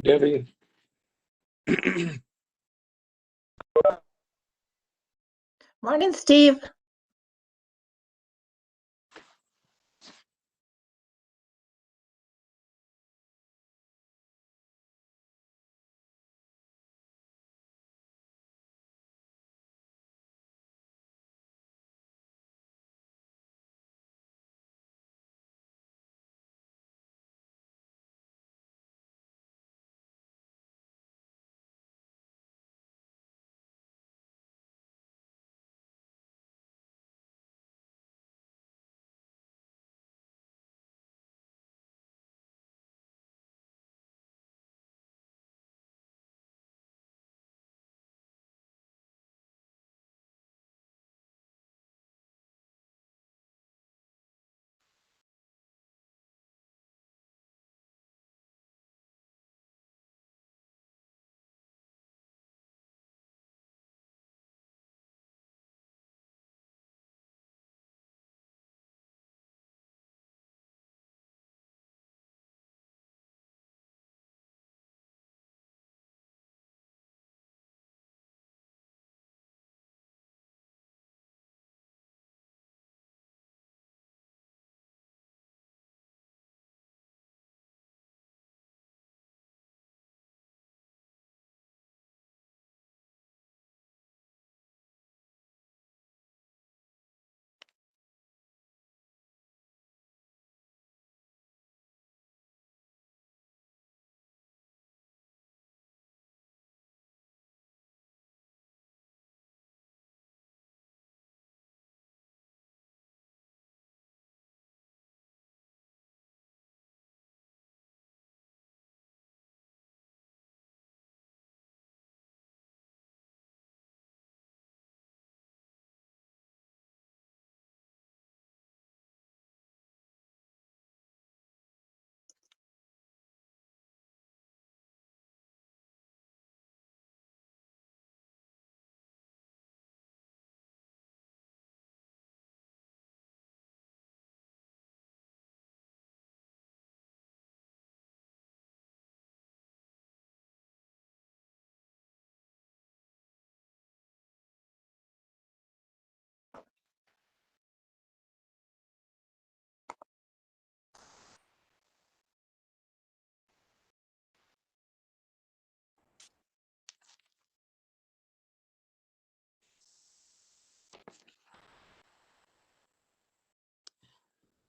Debbie. Morning, Steve.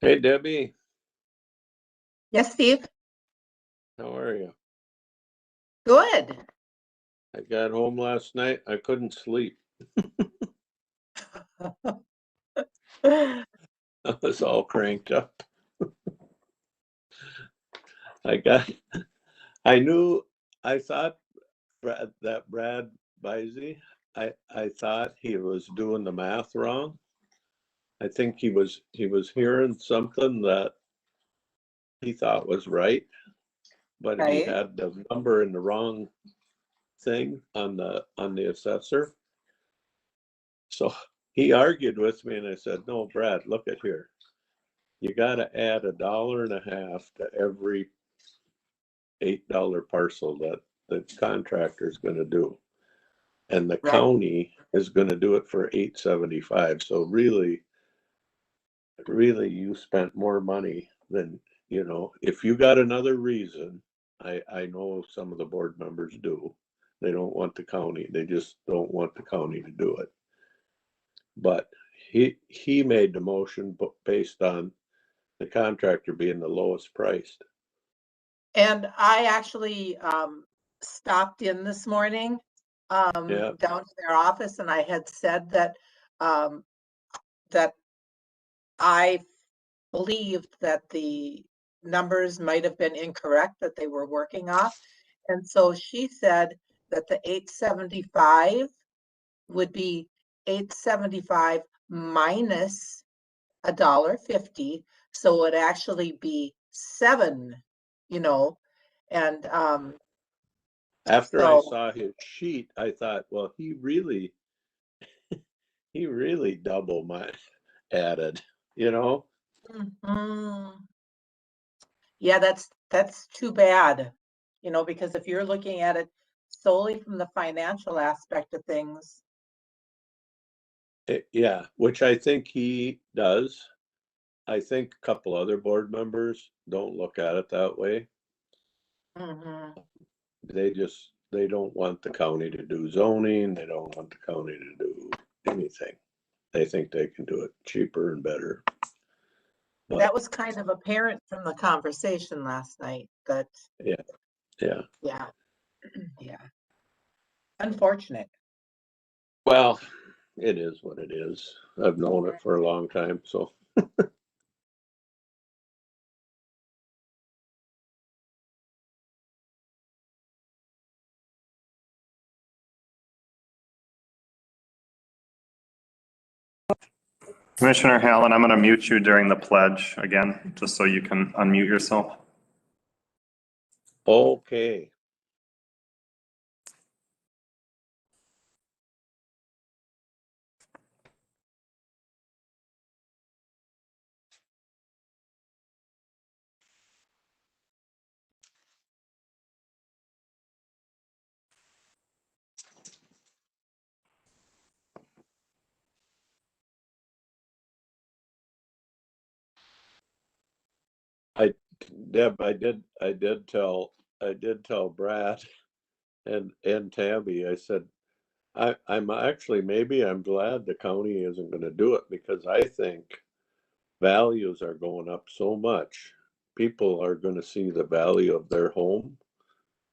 Hey, Debbie. Yes, Steve. How are you? Good. I got home last night. I couldn't sleep. I was all cranked up. I thought Brad Bisey, I thought he was doing the math wrong. I think he was hearing something that he thought was right, but he Right. had the number in the wrong thing on the assessor. So he argued with me and I said, no, Brad, look at here. You got to add $1.50 to every $8 parcel that the contractor is going to do. And the Right. county is going to do it for $8.75. So really, you spent more money than, if you got another reason, I know some of the board members do. They don't want the county. They just don't want the county to do it. But he made the motion based on the contractor being the lowest priced. And I actually stopped in this morning Yeah. down to their office, and I had said that that I believed that the numbers might have been incorrect that they were working off. And so she said that the 875 would be 875 minus $1.50, so it'd actually be $7, and After I so saw his sheet, I thought, well, he really double my added, mhm. Yeah, that's too bad, because if you're looking at it solely from the financial aspect of things. Yeah, which I think he does. I think a couple other board members don't look at it that way. Mhm. They don't want the county to do zoning. They don't want the county to do anything. They think they can do it cheaper and better. But That was kind of apparent from the conversation last night, that, yeah, yeah. yeah, yeah. Unfortunate. Well, it is what it is. I've known it for a long time, so. Commissioner Hallen, I'm going to mute you during the pledge again, just so you can unmute yourself. Okay. Deb, I did tell Brad and Tammy, I said, I'm actually, maybe I'm glad the county isn't gonna do it, because I think values are going up so much. People are gonna see the value of their home.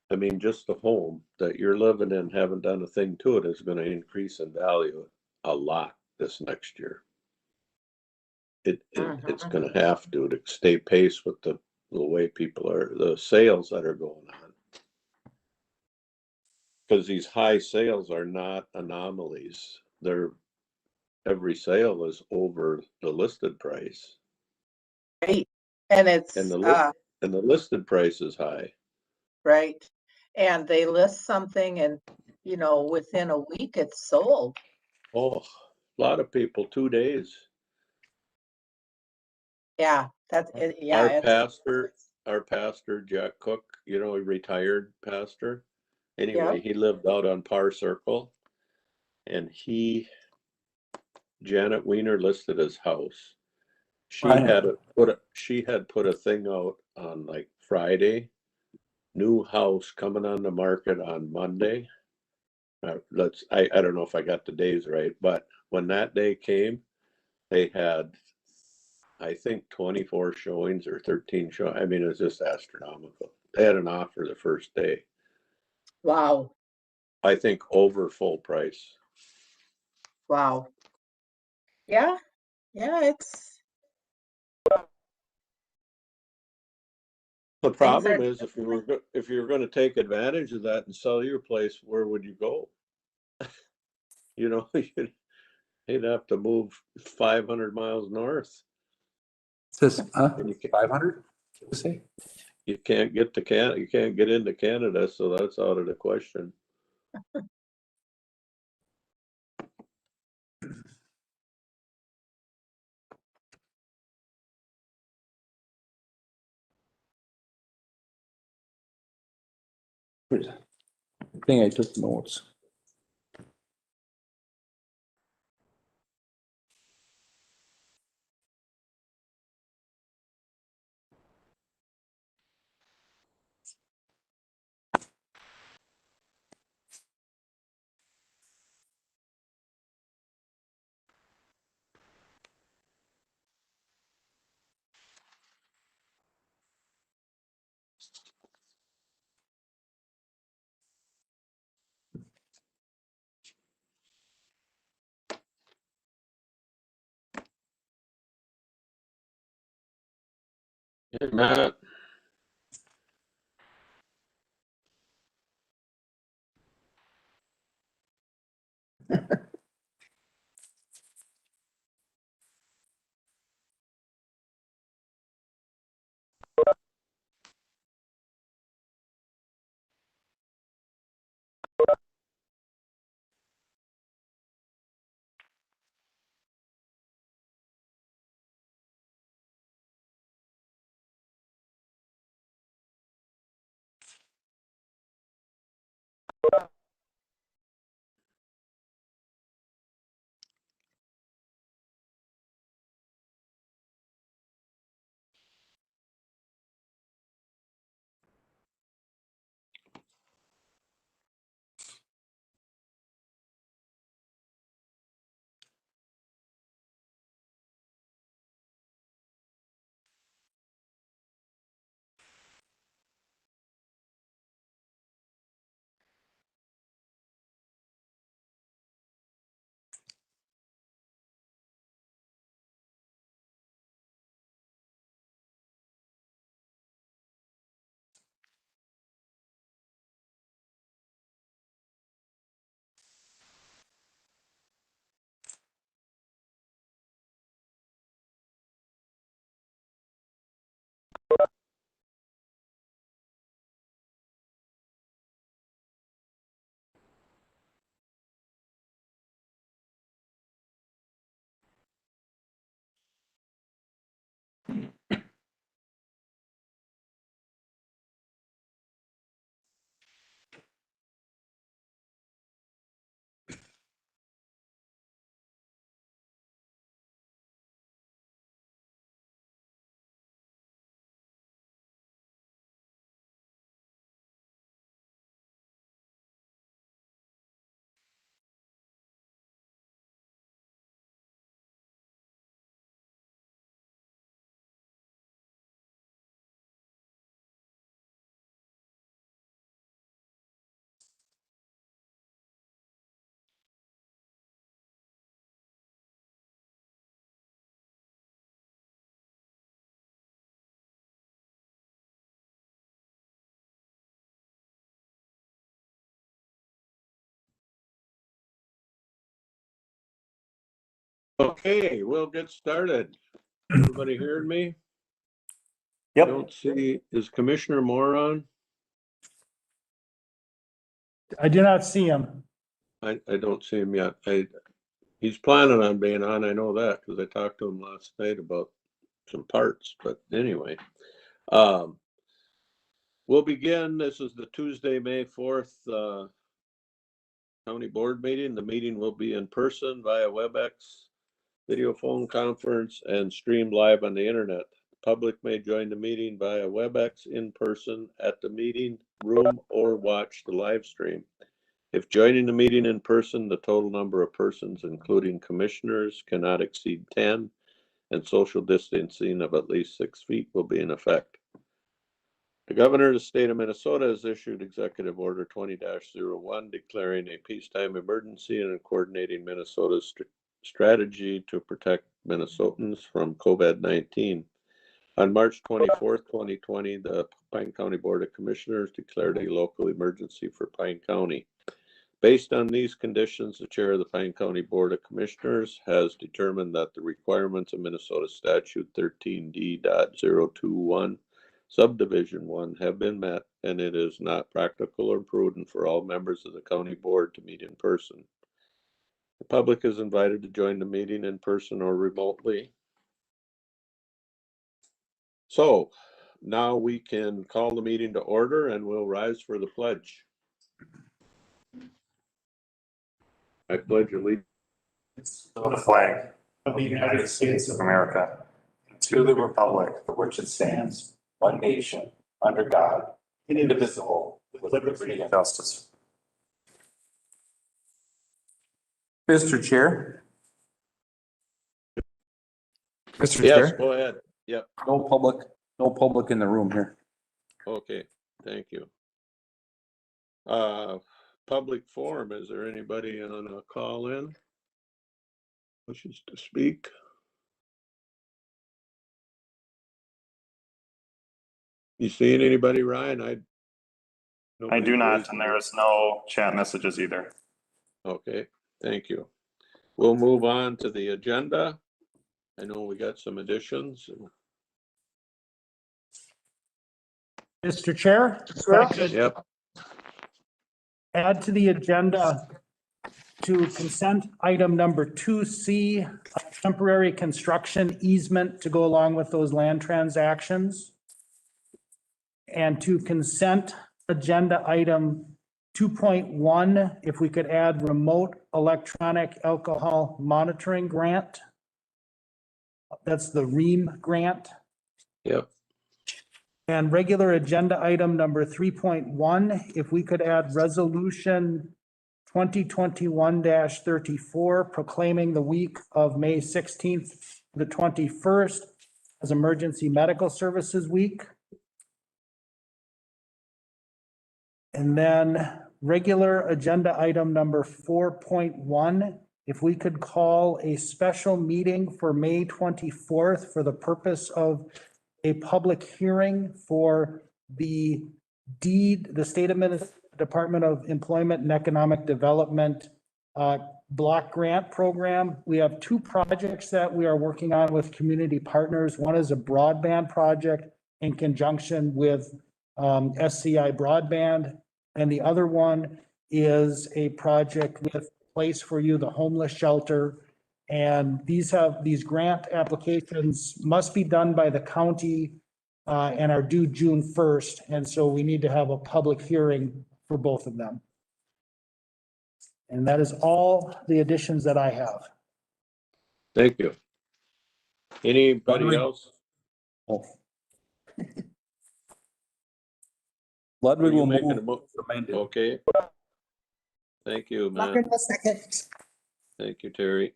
I mean, just the home that you're living in, haven't done a thing to it, is gonna increase in value a lot this next year. It's Mhm. gonna have to stay pace with the way people are, the sales that are going on. Because these high sales are not anomalies. Every sale is over the listed price, Right. And and it's, the listed price is high. right. And they list something and, within a week it's sold. Oh, a lot of people, 2 days. Yeah, Our it's, pastor, Jack Cook, a retired pastor. yeah, Anyway, he lived out on Par Circle, and Janet Weiner listed his house. She had put a thing out on like Friday, new house coming on the market on Monday. I don't know if I got the days right, but when that day came, they had, I think, 24 showings or 13 showings. I mean, it was just astronomical. They had an offer the first day. wow, I think over full price. wow. Yeah, yeah, The things problem are, is, if you were going to take advantage of that and sell your place, where would you go? You'd have to move 500 miles north. Says, And you 500? Say, you can't get to Canada. You can't get into Canada, so that's out of the question. I think I took notes. Hey, Matt. Okay, we'll get started. Everybody hearing me? Yep. Don't see, is Commissioner Moore on? I do not see him. I don't see him yet. He's planning on being on, I know that, because I talked to him last night about some parts, but anyway. We'll begin, this is the Tuesday, May 4th, county board meeting. The meeting will be in person via WebEx, video phone conference, and streamed live on the internet. The public may join the meeting via WebEx in person at the meeting room or watch the live stream. If joining the meeting in person, the total number of persons, including commissioners, cannot exceed 10, and social distancing of at least 6 feet will be in effect. The governor of the state of Minnesota has issued Executive Order 20-01 declaring a peacetime emergency and coordinating Minnesota's strategy to protect Minnesotans from COVID-19. On March 24th, 2020, the Pine County Board of Commissioners declared a local emergency for Pine County. Based on these conditions, the chair of the Pine County Board of Commissioners has determined that the requirements of Minnesota Statute 13D.021 Subdivision 1 have been met, and it is not practical or prudent for all members of the county board to meet in person. The public is invited to join the meeting in person or remotely. So now we can call the meeting to order and we'll rise for the pledge. I pledge allegiance To the flag of the United States of America, and to the republic for which it stands, one nation, under God, indivisible, with liberty and justice. Mr. Chair? Mr. Yes, Chair? go ahead. Yep. No public in the room here. Okay, thank you. Public forum, is there anybody on a call in? Wishes to speak? You seeing anybody, Ryan? I nobody's do not, raised and their- there is no chat messages either. Okay, thank you. We'll move on to the agenda. I know we got some additions. Mr. Chair, if I could Yep, add to the agenda to consent item number 2C, a temporary construction easement to go along with those land transactions. And to consent agenda item 2.1, if we could add remote electronic alcohol monitoring grant. That's the REAM grant. yep, And regular agenda item number 3.1, if we could add resolution 2021-34 proclaiming the week of May 16th to the 21st as Emergency Medical Services Week. And then regular agenda item number 4.1, if we could call a special meeting for May 24th for the purpose of a public hearing for the deed, the State of Minnesota Department of Employment and Economic Development block grant program. We have two projects that we are working on with community partners. One is a broadband project in conjunction with SCI Broadband. And the other one is a project with Place for You, the homeless shelter, And these grant applications must be done by the county and are due June 1st. And so we need to have a public hearing for both of them. And that is all the additions that I have. Thank you. Anybody Ludwig. else? Oh. Were Ludwig you will making a move. Amended. Okay. Thank you, Matt. Margaret will second. Thank you, Terry.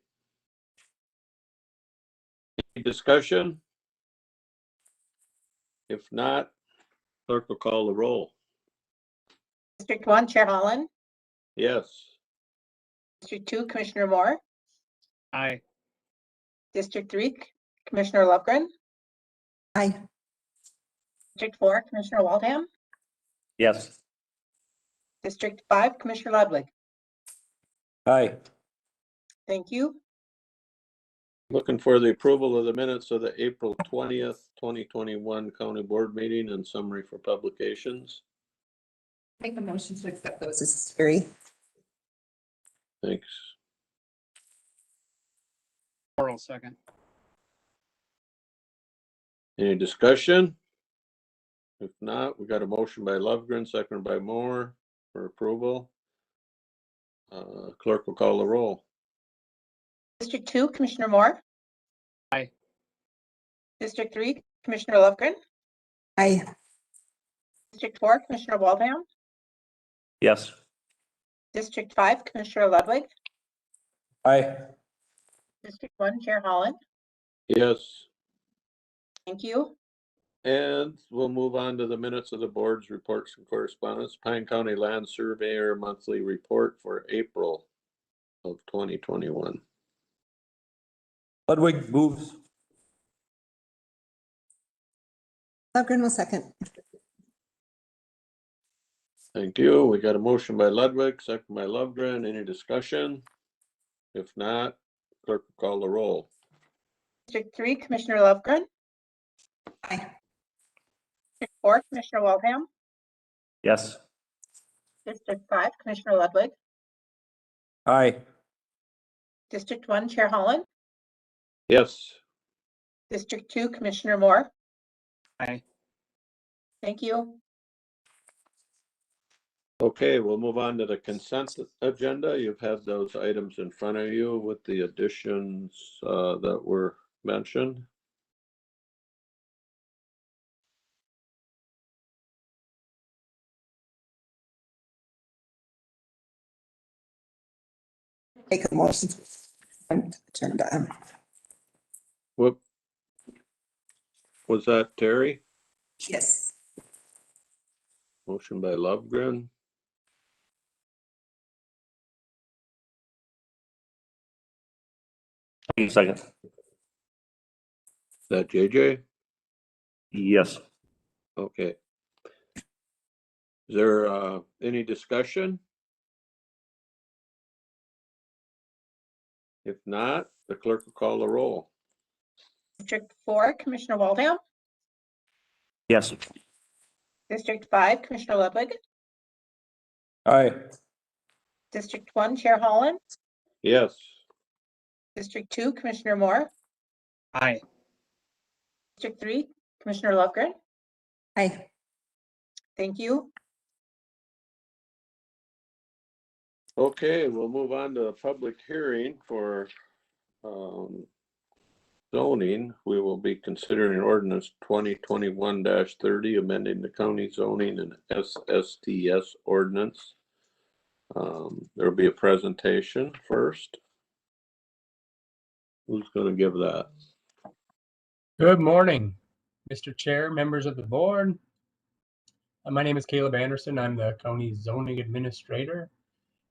Any discussion? If not, clerk will call the roll. District 1, Chair Holland. Yes. District 2, Commissioner Moore. Aye. District 3, Commissioner Lovegren. Aye. District 4, Commissioner Waldham. Yes. District 5, Commissioner Ludwig. Aye. Thank you. Looking for the approval of the minutes of the April 20th, 2021 County Board meeting and summary for publications. Make a motion to accept those as Terry. Thanks. Oral second. Any discussion? If not, we got a motion by Lovegren, seconded by Moore for approval. Clerk will call the roll. District 2, Commissioner Moore. Aye. District 3, Commissioner Lovegren. Aye. District 4, Commissioner Waldham. Yes. District 5, Commissioner Ludwig. Aye. District 1, Chair Holland. Yes. Thank you. And we'll move on to the minutes of the board's reports and correspondence. Pine County Land Surveyor monthly report for April of 2021. Ludwig moves. Lovegren will second. Thank you. We got a motion by Ludwig, second by Lovegren. Any discussion? If not, clerk will call the roll. District 3, Commissioner Lovegren. Aye. District 4, Commissioner Waldham. Yes. District 5, Commissioner Ludwig. Aye. District 1, Chair Holland. Yes. District 2, Commissioner Moore. Aye. Thank you. Okay, we'll move on to the consent agenda. You've had those items in front of you with the additions that were mentioned. Make a motion. Agenda. Whoop. Was that Terry? Yes. Motion by Lovegren. Second. Is that JJ? Yes. Okay. Is there any discussion? If not, the clerk will call the roll. District 4, Commissioner Waldham. Yes. District 5, Commissioner Ludwig. Aye. District 1, Chair Holland. Yes. District 2, Commissioner Moore. Aye. District 3, Commissioner Lovegren. Aye. Thank you. Okay, we'll move on to the public hearing for zoning. We will be considering ordinance 2021-30, amending the county zoning and ssts ordinance. There'll be a presentation first. Who's going to give that? Good morning, Mr. Chair, members of the board. My name is Caleb Anderson. I'm the county zoning administrator,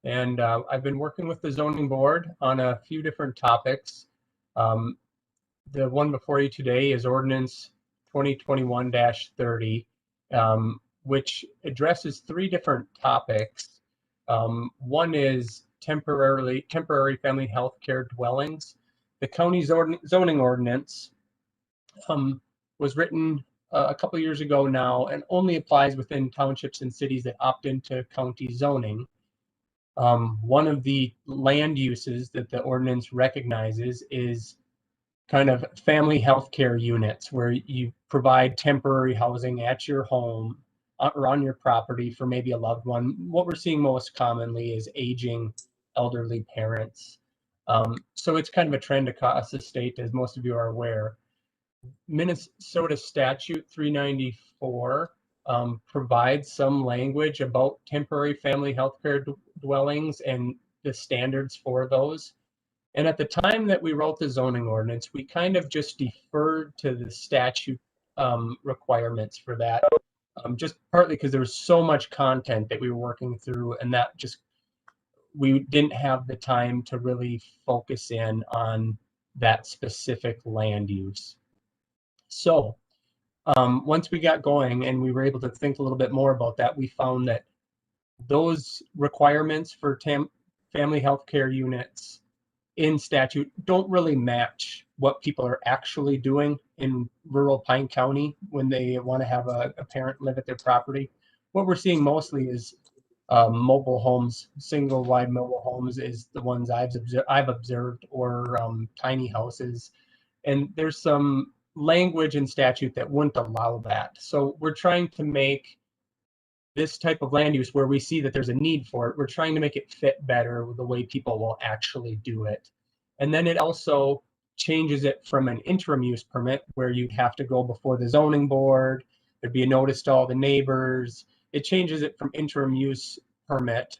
and I've been working with the zoning board on a few different topics. The one before you today is ordinance 2021-30, which addresses three different topics. One is temporary family health care dwellings. The county zoning ordinance was written a couple years ago now and only applies within townships and cities that opt into county zoning. One of the land uses that the ordinance recognizes is kind of family health care units, where you provide temporary housing at your home or on your property for maybe a loved one. What we're seeing most commonly is aging elderly parents. So it's kind of a trend across the state, as most of you are aware. Minnesota statute 394 provides some language about temporary family health care dwellings and the standards for those. And at the time that we wrote the zoning ordinance, we kind of just deferred to the statute requirements for that, just partly because there was so much content that we were working through, and that just, we didn't have the time to really focus in on that specific land use. So once we got going and we were able to think a little bit more about that, we found that those requirements for family health care units in statute don't really match what people are actually doing in rural Pine County when they want to have a parent live at their property. What we're seeing mostly is mobile homes, single wide mobile homes is the ones I've observed, or tiny houses. And there's some language in statute that wouldn't allow that. So we're trying to make this type of land use, where we see that there's a need for it, we're trying to make it fit better with the way people will actually do it. And then it also changes it from an interim use permit, where you'd have to go before the zoning board, there'd be a notice to all the neighbors. It changes it from interim use permit,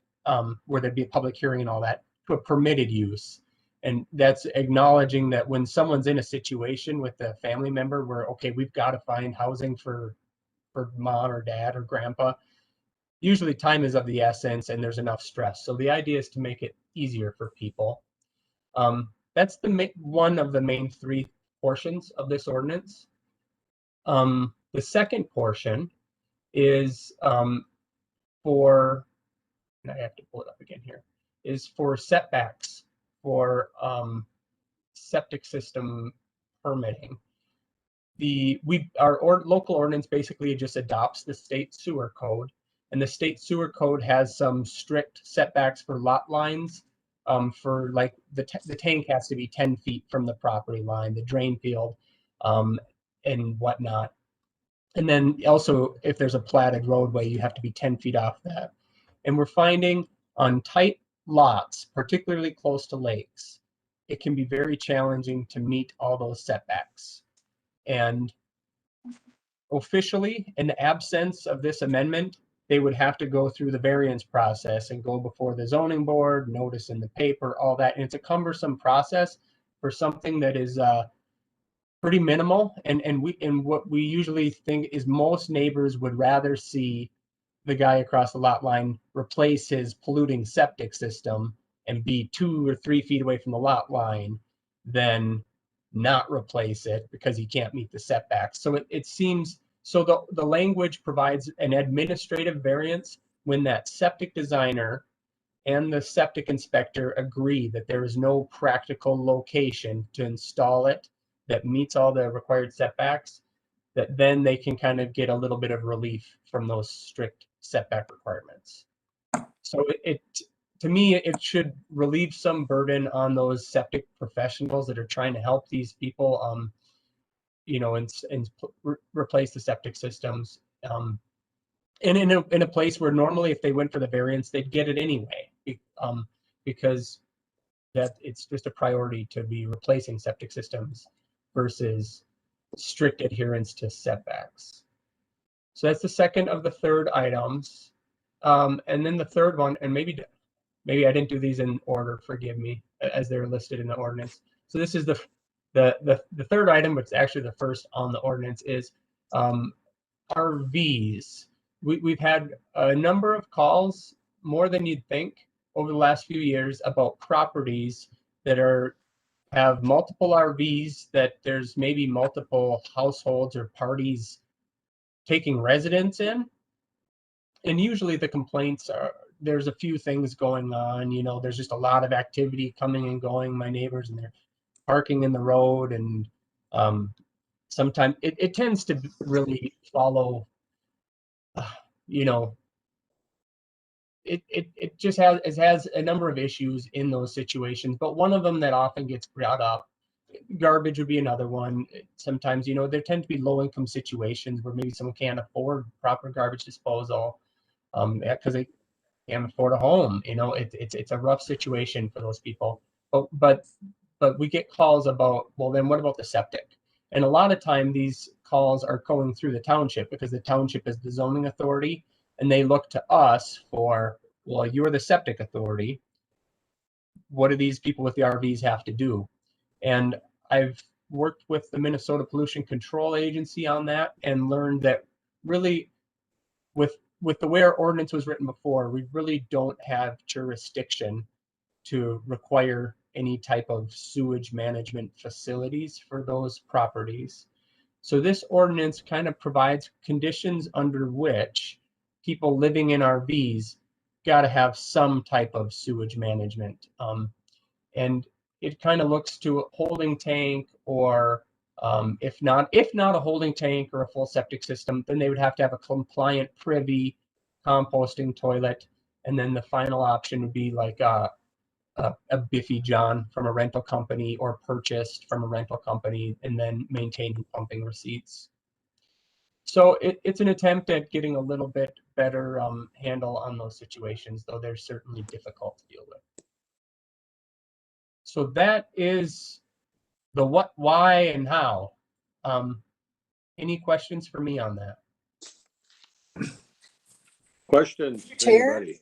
where there'd be a public hearing and all that, to a permitted use. And that's acknowledging that when someone's in a situation with a family member where, okay, we've got to find housing for mom or dad or grandpa, usually time is of the essence and there's enough stress. So the idea is to make it easier for people. That's one of the main three portions of this ordinance. The second portion is for, and I have to pull it up again here, is for setbacks for septic system permitting. Our local ordinance basically just adopts the state sewer code, and the state sewer code has some strict setbacks for lot lines. For like the tank has to be 10 feet from the property line, the drain field, and whatnot. And then also, if there's a platted roadway, you have to be 10 feet off that. And we're finding on tight lots, particularly close to lakes, it can be very challenging to meet all those setbacks. And officially, in the absence of this amendment, they would have to go through the variance process and go before the zoning board, notice in the paper, all that. And it's a cumbersome process for something that is pretty minimal. And what we usually think is most neighbors would rather see the guy across the lot line replace his polluting septic system and be 2 or 3 feet away from the lot line than not replace it because he can't meet the setbacks. So it seems, so the language provides an administrative variance when that septic designer and the septic inspector agree that there is no practical location to install it that meets all the required setbacks, that then they can kind of get a little bit of relief from those strict setback requirements. So to me, it should relieve some burden on those septic professionals that are trying to help these people, you know, and replace the septic systems. And in a place where normally if they went for the variance, they'd get it anyway, because that it's just a priority to be replacing septic systems versus strict adherence to setbacks. So that's the second of the third items. And then the third one, and maybe I didn't do these in order, forgive me, as they're listed in the ordinance. So this is the third item, but it's actually the first on the ordinance, is RVs. We've had a number of calls, more than you'd think, over the last few years about properties that have multiple RVs, that there's maybe multiple households or parties taking residence in. And usually the complaints are, there's a few things going on, you know, there's just a lot of activity coming and going, my neighbors, and they're parking in the road, and sometimes it tends to really follow, you know, it just has a number of issues in those situations, but one of them that often gets brought up, garbage would be another one. Sometimes, there tend to be low income situations where maybe someone can't afford proper garbage disposal, because they can't afford a home. It's a rough situation for those people. But we get calls about, well, then what about the septic? And a lot of time these calls are going through the township because the township is the zoning authority, and they look to us for, well, you're the septic authority. What do these people with the RVs have to do? And I've worked with the Minnesota Pollution Control Agency on that and learned that really with the way our ordinance was written before, we really don't have jurisdiction to require any type of sewage management facilities for those properties. So this ordinance kind of provides conditions under which people living in RVs got to have some type of sewage management. And it kind of looks to a holding tank, or if not a holding tank or a full septic system, then they would have to have a compliant privy composting toilet. And then the final option would be like a Biffy John from a rental company, or purchased from a rental company, and then maintaining pumping receipts. So it's an attempt at getting a little bit better handle on those situations, though they're certainly difficult to deal with. So that is the what, why, and how. Any questions for me on that? Questions, Chair? anybody?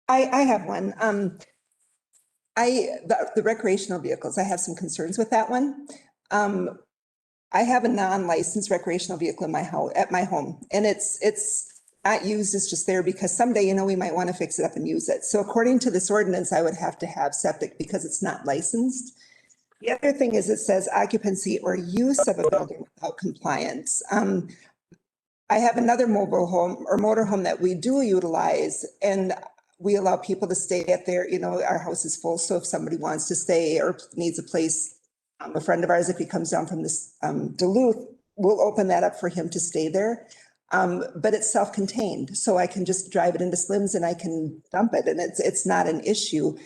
I have one. The recreational vehicles, I have some concerns with that one. I have a non-licensed recreational vehicle in my house, at my home, and it's not used, it's just there because someday, we might want to fix it up and use it. So according to this ordinance, I would have to have septic because it's not licensed. The other thing is it says occupancy or use of a building without compliance. I have another mobile home or motor home that we do utilize, and we allow people to stay at there. Our house is full, so if somebody wants to stay or needs a place, a friend of ours, if he comes down from this Duluth, we'll open that up for him to stay there. But it's self-contained, so I can just drive it into Slim's and I can dump it, and it's not an issue.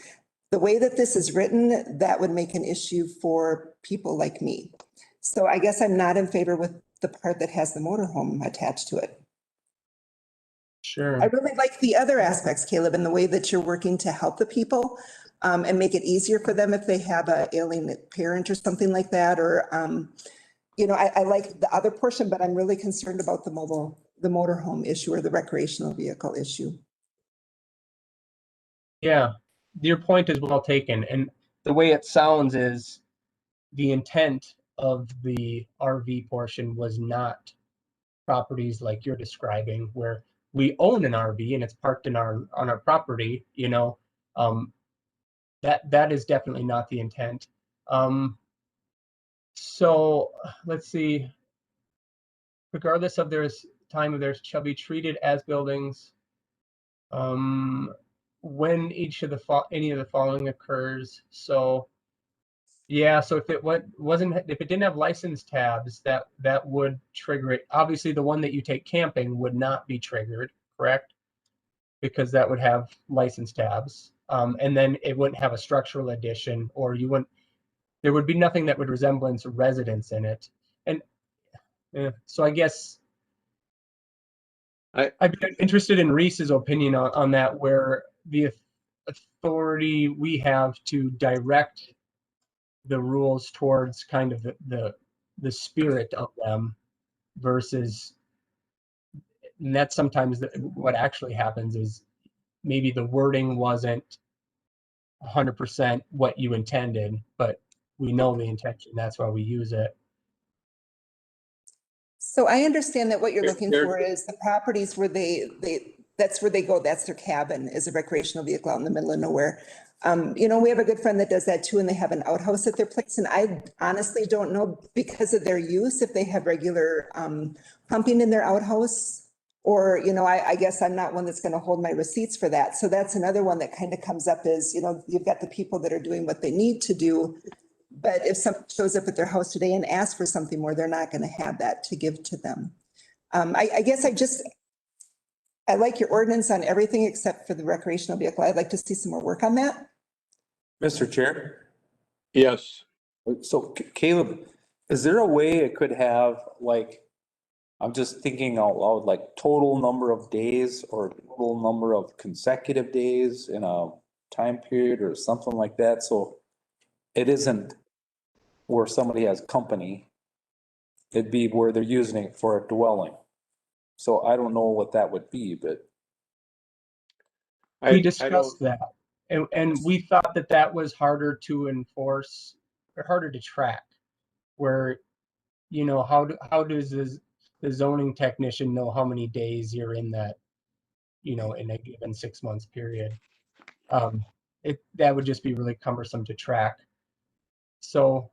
The way that this is written, that would make an issue for people like me. So I guess I'm not in favor with the part that has the motorhome attached to it. Sure. I really like the other aspects, Caleb, and the way that you're working to help the people and make it easier for them if they have an ailing parent or something like that. Or, I like the other portion, but I'm really concerned about the motorhome issue or the recreational vehicle issue. Yeah, your point is well taken. And the way it sounds is the intent of the RV portion was not properties like you're describing, where we own an RV and it's parked on our property. That is definitely not the intent. So let's see. Regardless of their time of theirs shall be treated as buildings. When each of any of the following occurs. So yeah, so if it didn't have license tabs, that would trigger it. Obviously, the one that you take camping would not be triggered, correct? Because that would have license tabs. And then it wouldn't have a structural addition, or there would be nothing that would resemblance residence in it. And so I guess I'd be interested in Reese's opinion on that, where the authority we have to direct the rules towards kind of the spirit of them versus, and that's sometimes what actually happens is maybe the wording wasn't 100% what you intended, but we know the intention, that's why we use it. So I understand that what you're looking for is the properties where that's where they go. That's their cabin, is a recreational vehicle out in the middle of nowhere. We have a good friend that does that too, and they have an outhouse at their place. And I honestly don't know, because of their use, if they have regular pumping in their outhouse, or, I guess I'm not one that's going to hold my receipts for that. So that's another one that kind of comes up is, you've got the people that are doing what they need to do. But if someone shows up at their house today and asks for something more, they're not going to have that to give to them. I guess I like your ordinance on everything except for the recreational vehicle. I'd like to see some more work on that. Mr. Chair, Yes, so Caleb, is there a way it could have like, I'm just thinking out loud, like total number of days or total number of consecutive days in a time period or something like that? So it isn't where somebody has company. It'd be where they're using it for a dwelling. So I don't know what that would be, but We I don't, discussed that, and we thought that that was harder to enforce or harder to track. Where, you know, how does the zoning technician know how many days you're in that, you know, in a given 6 months period? That would just be really cumbersome to track. So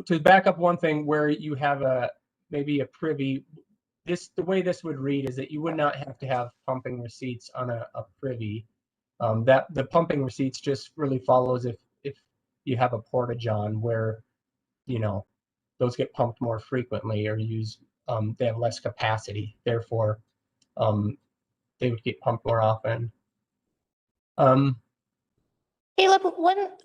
to back up one thing, where you have maybe a privy, the way this would read is that you would not have to have pumping receipts on a privy. That the pumping receipts just really follows if you have a porta-john where, you know, those get pumped more frequently or used, they have less capacity, therefore they would get pumped more often. Caleb,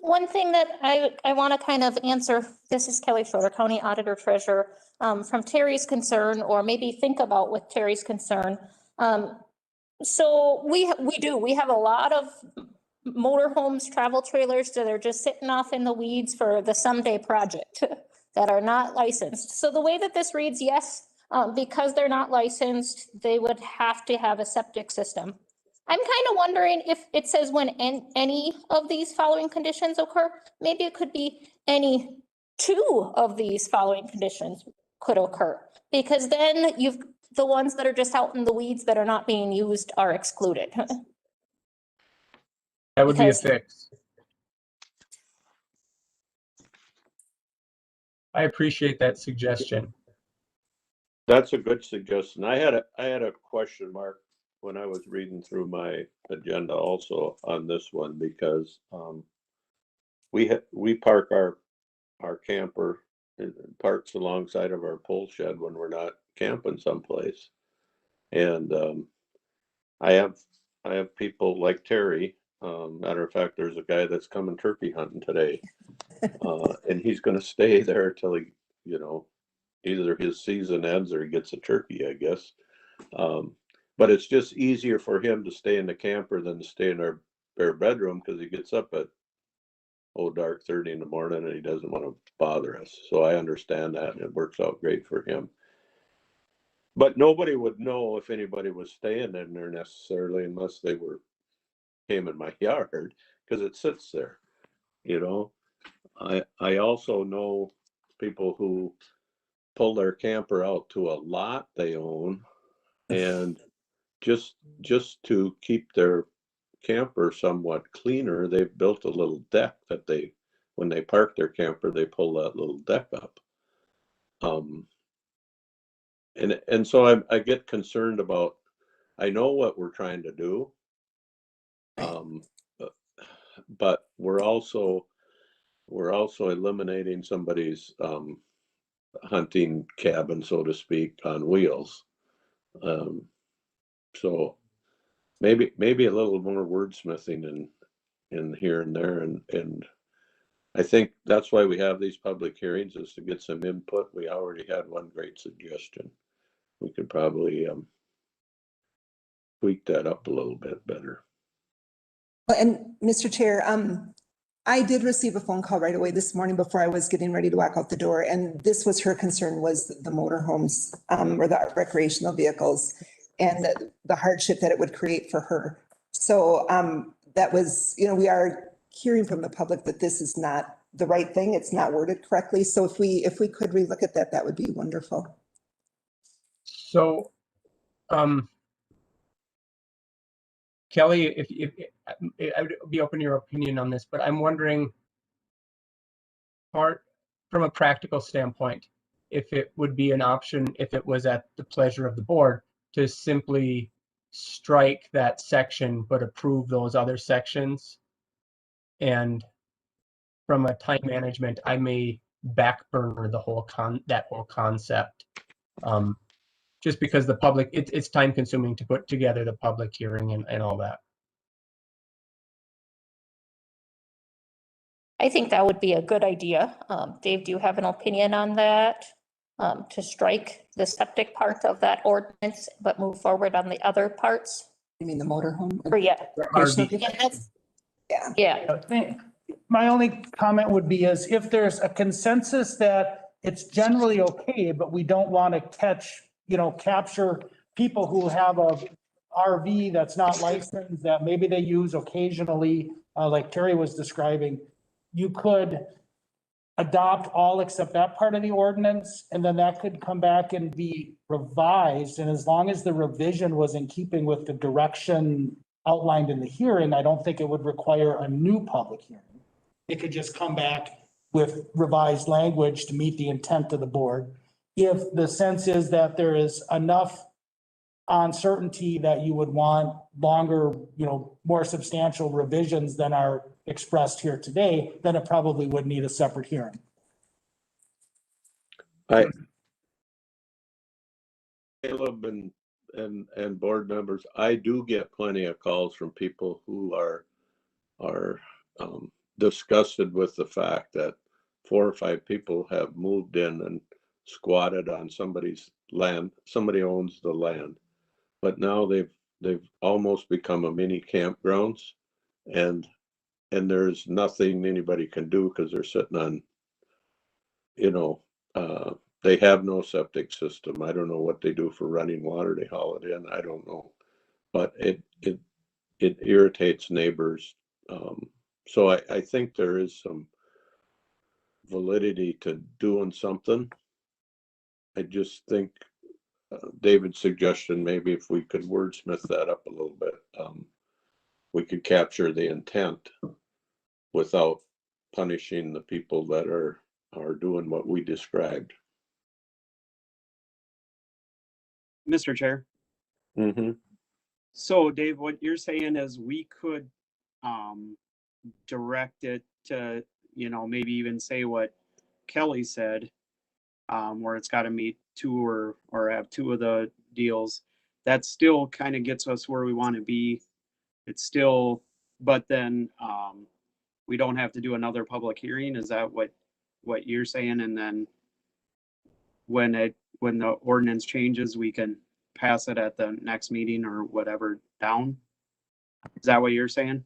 one thing that I want to kind of answer, this is Kelly Schroeder, County Auditor Treasurer, from Terry's concern, or maybe think about with Terry's concern. So we have a lot of motorhomes, travel trailers that are just sitting off in the weeds for the someday project that are not licensed. So the way that this reads, yes, because they're not licensed, they would have to have a septic system. I'm kind of wondering if it says when any of these following conditions occur, maybe it could be any two of these following conditions could occur, because then the ones that are just out in the weeds that are not being used are excluded. That would be a Because- fix. I appreciate that suggestion. that's a good suggestion. I had a question mark when I was reading through my agenda also on this one, because we park our camper in parks alongside of our pole shed when we're not camping someplace. And I have people like Terry. Matter of fact, there's a guy that's coming turkey hunting today, and he's going to stay there till he, you know, either his season ends or he gets a turkey, I guess. But it's just easier for him to stay in the camper than to stay in our bare bedroom, because he gets up at dark 30 in the morning and he doesn't want to bother us. So I understand that, and it works out great for him. But nobody would know if anybody was staying in there necessarily unless they came in my yard, because it sits there, you know. I also know people who pull their camper out to a lot they own, and just to keep their camper somewhat cleaner, they've built a little deck that when they park their camper, they pull that little deck up. And so I get concerned about, I know what we're trying to do, but we're also eliminating somebody's hunting cabin, so to speak, on wheels. So maybe a little more wordsmithing in here and there, and I think that's why we have these public hearings, is to get some input. We already had one great suggestion. We could probably tweak that up a little bit better. And Mr. Chair, I did receive a phone call right away this morning before I was getting ready to walk out the door. And this was her concern, was the motorhomes or the recreational vehicles and the hardship that it would create for her. So that was, you know, we are hearing from the public that this is not the right thing. It's not worded correctly. So if we could relook at that, that would be wonderful. So, Kelly, if I would be open to your opinion on this, but I'm wondering, from a practical standpoint, if it would be an option, if it was at the pleasure of the board, to simply strike that section but approve those other sections. And from a time management, I may back burner that whole concept, just because the public, it's time consuming to put together the public hearing and all that. I think that would be a good idea. Dave, do you have an opinion on that? To strike the septic part of that ordinance, but move forward on the other parts? You mean the motorhome? Or yeah, Recreational RV. vehicle? yeah, that's, Yeah. yeah. My only comment would be is if there's a consensus that it's generally okay, but we don't want to capture people who have a RV that's not licensed, that maybe they use occasionally, like Terry was describing, you could adopt all except that part of the ordinance, and then that could come back and be revised. And as long as the revision was in keeping with the direction outlined in the hearing, I don't think it would require a new public hearing. It could just come back with revised language to meet the intent of the board. If the sense is that there is enough uncertainty that you would want longer, more substantial revisions than are expressed here today, then it probably would need a separate hearing. Caleb and board members, I do get plenty of calls from people who are disgusted with the fact that 4 or 5 people have moved in and squatted on somebody's land. Somebody owns the land, but now they've almost become a mini campgrounds, and there's nothing anybody can do because they're sitting on, they have no septic system. I don't know what they do for running water. They haul it in. I don't know, but it irritates neighbors. So I think there is some validity to doing something. I just think David's suggestion, maybe if we could wordsmith that up a little bit, we could capture the intent without punishing the people that are doing what we described. Mr. Chair. Mm-hmm. So Dave, what you're saying is we could direct it to, maybe even say what Kelly said, where it's got to meet 2 or have 2 of the deals. That still kind of gets us where we want to be. It's still, but then we don't have to do another public hearing. Is that what you're saying? And then when the ordinance changes, we can pass it at the next meeting or whatever down? Is that what you're saying?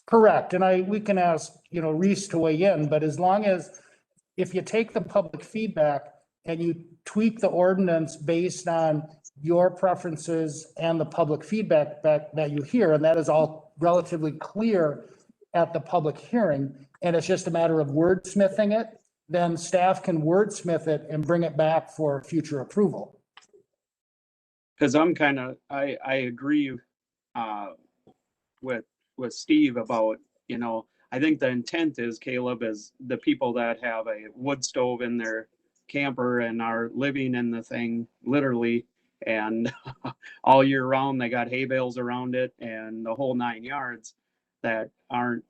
Correct. And we can ask, Reese to weigh in, but as long as, if you take the public feedback and you tweak the ordinance based on your preferences and the public feedback that you hear, and that is all relatively clear at the public hearing, and it's just a matter of wordsmithing it, then staff can wordsmith it and bring it back for future approval. Because I agree with Steve about, I think the intent is, Caleb, is the people that have a wood stove in their camper and are living in the thing literally, and all year round they got hay bales around it and the whole 9 yards, that aren't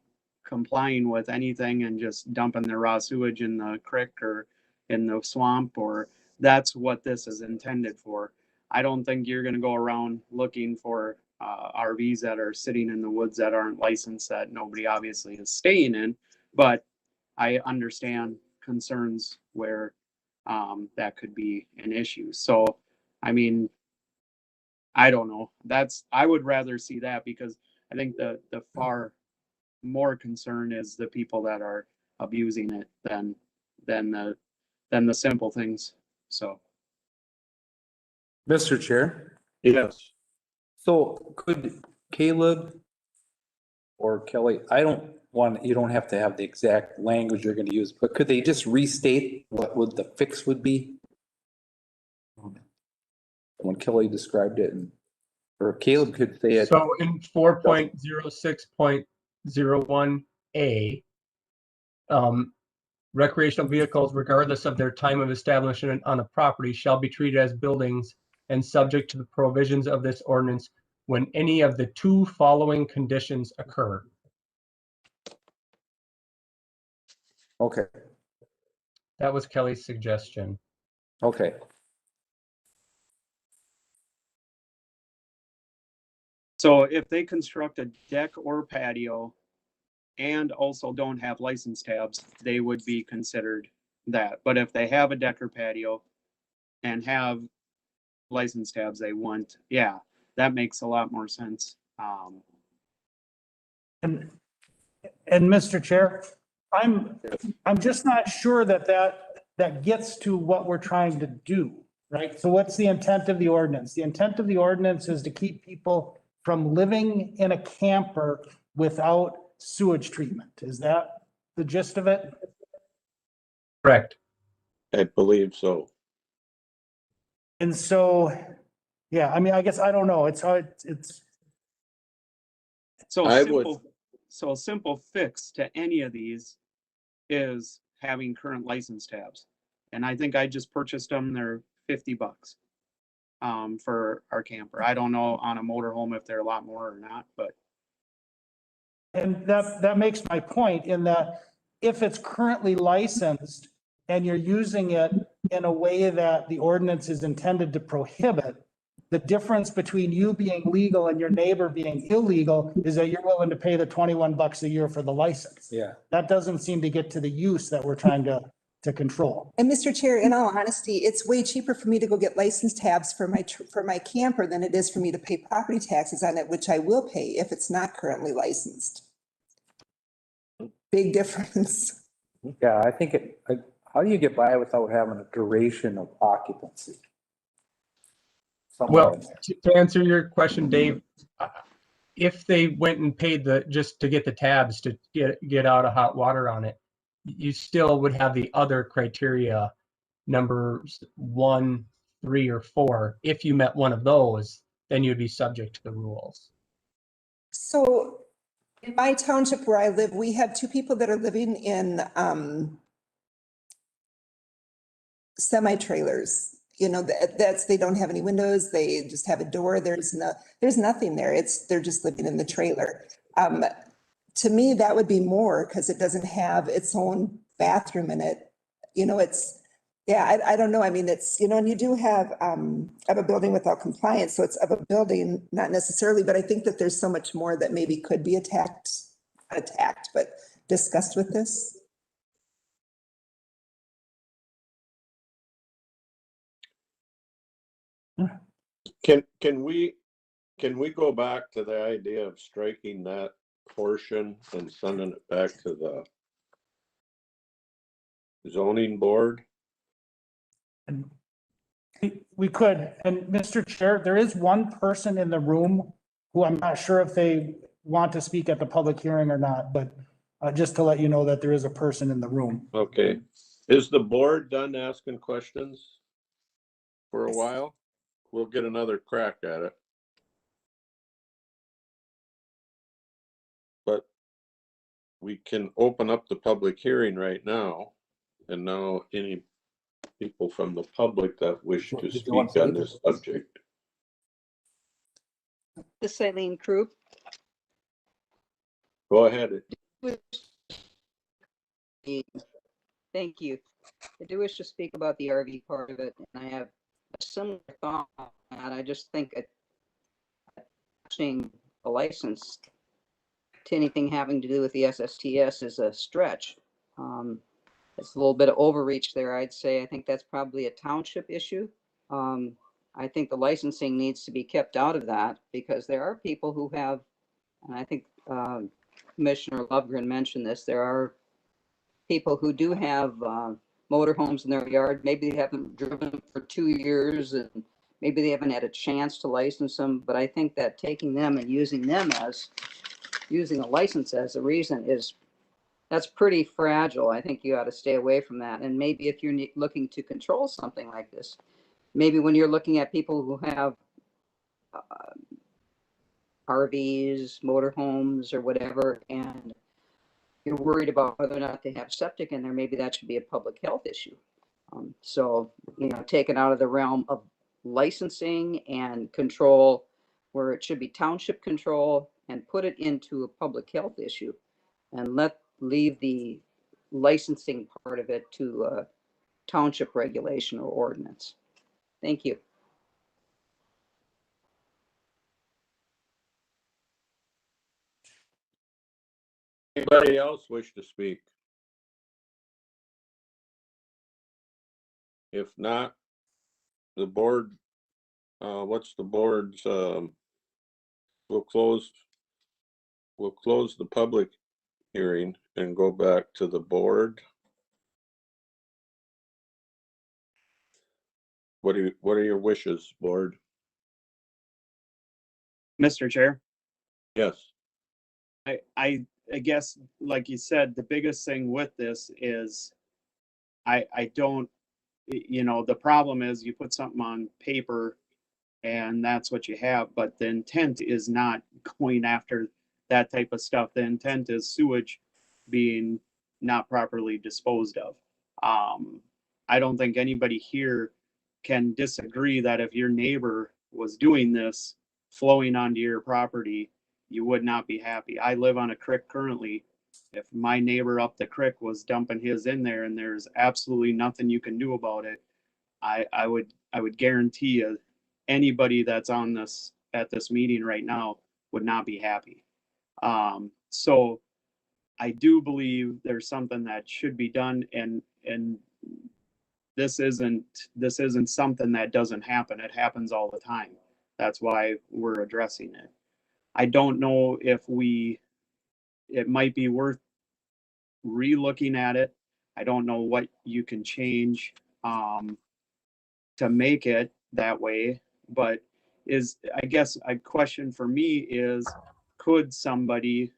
complying with anything and just dumping their raw sewage in the creek or in the swamp, or that's what this is intended for. I don't think you're going to go around looking for RVs that are sitting in the woods that aren't licensed, that nobody obviously is staying in, but I understand concerns where that could be an issue. So, I mean, I don't know. I would rather see that, because I think the far more concern is the people that are abusing it than the simple things. So, Mr. Chair, Yes. so could Caleb or Kelly, you don't have to have the exact language you're gonna use, but could they just restate what would the fix would be? When Kelly described it, or Caleb could say it. So in 4.06.01A, recreational vehicles, regardless of their time of establishment on a property, shall be treated as buildings and subject to the provisions of this ordinance when any of the 2 following conditions occur. Okay, That was Kelly's suggestion. okay. So if they construct a deck or patio and also don't have license tabs, they would be considered that. But if they have a deck or patio and have license tabs, they want, yeah, that makes a lot more sense. And Mr. Chair, I'm just not sure that gets to what we're trying to do, right? So what's the intent of the ordinance? The intent of the ordinance is to keep people from living in a camper without sewage treatment. Is that the gist of it? Correct. I believe so. And so, yeah, I mean, I guess I don't know. It's hard. So I a simple fix to any of these is having current license tabs. And I think I just purchased them. They're $50 for our camper. I don't know on a motorhome if they're a lot more or not, but And that makes my point in that if it's currently licensed and you're using it in a way that the ordinance is intended to prohibit, the difference between you being legal and your neighbor being illegal is that you're willing to pay the $21 a year for the license. Yeah. That doesn't seem to get to the use that we're trying to control. And Mr. Chair, in all honesty, it's way cheaper for me to go get license tabs for my camper than it is for me to pay property taxes on it, which I will pay if it's not currently licensed. Big difference. Yeah, I think how do you get by without having a duration of occupancy? Somewhere Well, in there. to answer your question, Dave, if they went and paid just to get the tabs to get out of hot water on it, you still would have the other criteria, numbers 1, 3, or 4. If you met one of those, then you'd be subject to the rules. So in my township where I live, we have 2 people that are living in semi-trailers. You know, they don't have any windows. They just have a door. There's nothing there. They're just living in the trailer. To me, that would be more because it doesn't have its own bathroom in it. You know, I don't know. I mean, and you do have a building without compliance. So it's of a building, not necessarily, but I think that there's so much more that maybe could be but discussed with this. Can we go back to the idea of striking that portion and sending it back to the zoning board? And we could, and Mr. Chair, there is one person in the room who I'm not sure if they want to speak at the public hearing or not, but just to let you know that there is a person in the room. Okay. Is the board done asking questions for a while? We'll get another crack at it. But we can open up the public hearing right now. And now any people from the public that wish to speak on this subject. This is Eileen Krupp. Go ahead. Thank you. I do wish to speak about the RV part of it, and I have a similar thought on that. I just think attaching a license to anything having to do with the SSTS is a stretch. It's a little bit of overreach there, I'd say. I think that's probably a township issue. I think the licensing needs to be kept out of that because there are people who have, and I think Commissioner Lovgren mentioned this, there are people who do have motorhomes in their yard. Maybe they haven't driven them for 2 years and maybe they haven't had a chance to license them. But I think that taking them and using a license as a reason that's pretty fragile. I think you ought to stay away from that. And maybe if you're looking to control something like this, maybe when you're looking at people who have RVs, motorhomes, or whatever, and you're worried about whether or not they have septic in there, maybe that should be a public health issue. So, take it out of the realm of licensing and control where it should be township control and put it into a public health issue and leave the licensing part of it to township regulation or ordinance. Thank you. Anybody else wish to speak? If not, the board, what's the board's, we'll close the public hearing and go back to the board. What are your wishes, board? Mr. Chair, Yes. I guess, like you said, the biggest thing with this is I don't, you know, the problem is you put something on paper and that's what you have, but the intent is not going after that type of stuff. The intent is sewage being not properly disposed of. I don't think anybody here can disagree that if your neighbor was doing this, flowing onto your property, you would not be happy. I live on a creek currently. If my neighbor up the creek was dumping his in there and there's absolutely nothing you can do about it, I would guarantee you anybody that's on this at this meeting right now would not be happy. So I do believe there's something that should be done, and this isn't something that doesn't happen. It happens all the time. That's why we're addressing it. I don't know if it might be worth re-looking at it. I don't know what you can change to make it that way, but I guess a question for me is, could somebody,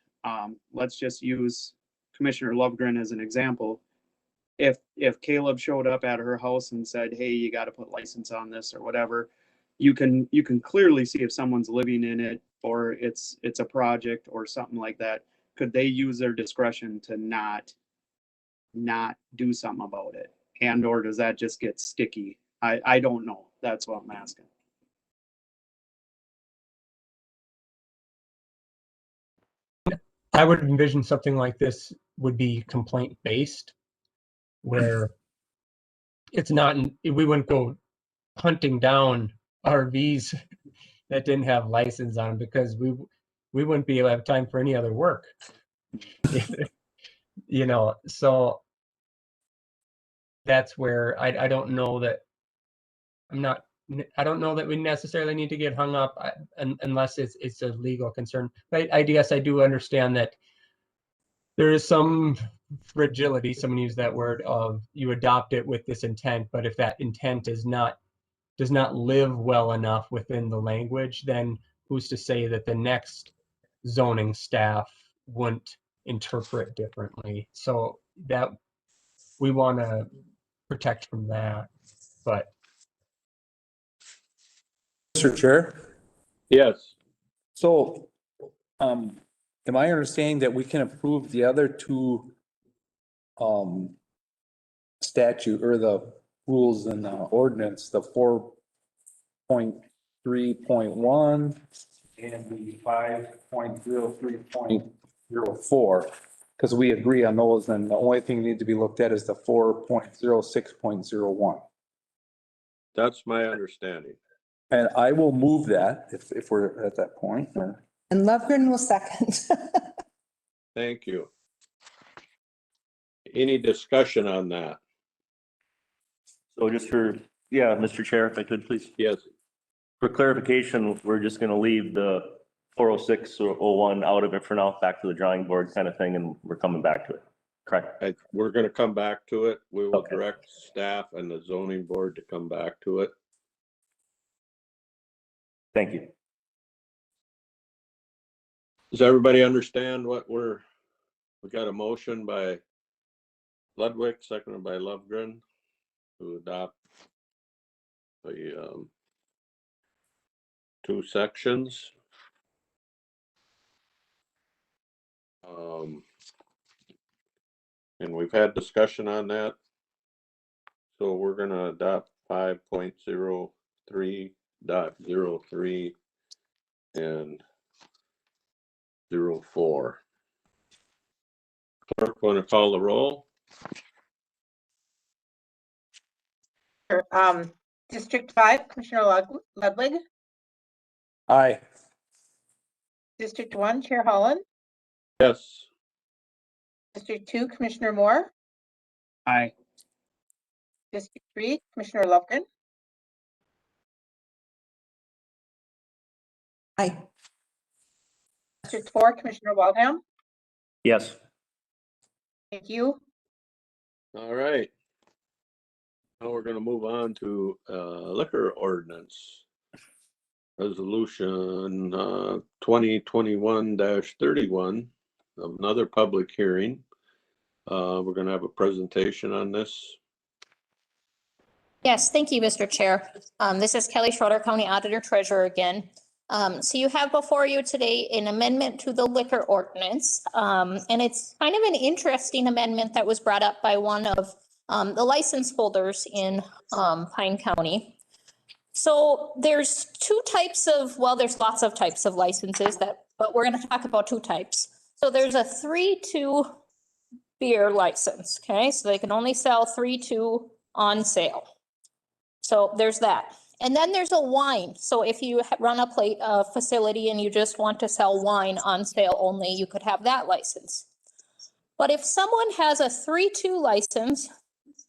let's just use Commissioner Lovegren as an example. If Caleb showed up at her house and said, hey, you got to put license on this or whatever, you can clearly see if someone's living in it or it's a project or something like that. Could they use their discretion to not do something about it? And or does that just get sticky? I don't know. That's what I'm asking. I would envision something like this would be complaint based, where it's not, we wouldn't go hunting down RVs that didn't have license on them, because we wouldn't be able to have time for any other work. You know, so that's where I don't know that I don't know that we necessarily need to get hung up unless it's a legal concern. But I guess I do understand that there is some fragility, someone used that word, of you adopt it with this intent, but if that intent does not live well enough within the language, then who's to say that the next zoning staff wouldn't interpret differently? So that we want to protect from that. But Mr. Chair, Yes. so, am I understanding that we can approve the other two, statute or the rules and ordinance, the 4.3.1 and the 5.03.04? Because we agree on those, and the only thing that need to be looked at is the 4.06.01. That's my understanding. And I will move that if we're at that point. And Lovegren will second. Thank you. Any discussion on that? So just for, yeah, Mr. Chair, if I could, please. Yes. For clarification, we're just going to leave the 406 or 01 out of it for now, back to the drawing board kind of thing, and we're coming back to it. Correct? We're going to come back to it. We will Okay. direct staff and the zoning board to come back to it. Thank you. Does everybody understand what we got a motion by Ludwig, seconded by Lovegren, to adopt the two sections. And we've had discussion on that. So we're gonna adopt 5.03.03 and 04. Clerk, want to call the roll? Sure. District 5, Commissioner Ludwig. Aye. District 1, Chair Holland. Yes. District 2, Commissioner Moore. Aye. District 3, Commissioner Lufkin. Aye. District 4, Commissioner Waldham. Yes. Thank you. All right. Now we're gonna move on to liquor ordinance. Resolution 2021-31, another public hearing. We're gonna have a presentation on this. Yes, thank you, Mr. Chair. This is Kelly Schroeder, County Auditor Treasurer again. So you have before you today an amendment to the liquor ordinance. And it's kind of an interesting amendment that was brought up by one of the license holders in Pine County. So there's two types of, well, there's lots of types of licenses but we're gonna talk about two types. So there's a 3-2 beer license, okay? So they can only sell 3-2 on sale. So there's that. And then there's a wine. So if you run a facility and you just want to sell wine on sale only, you could have that license. But if someone has a 3-2 license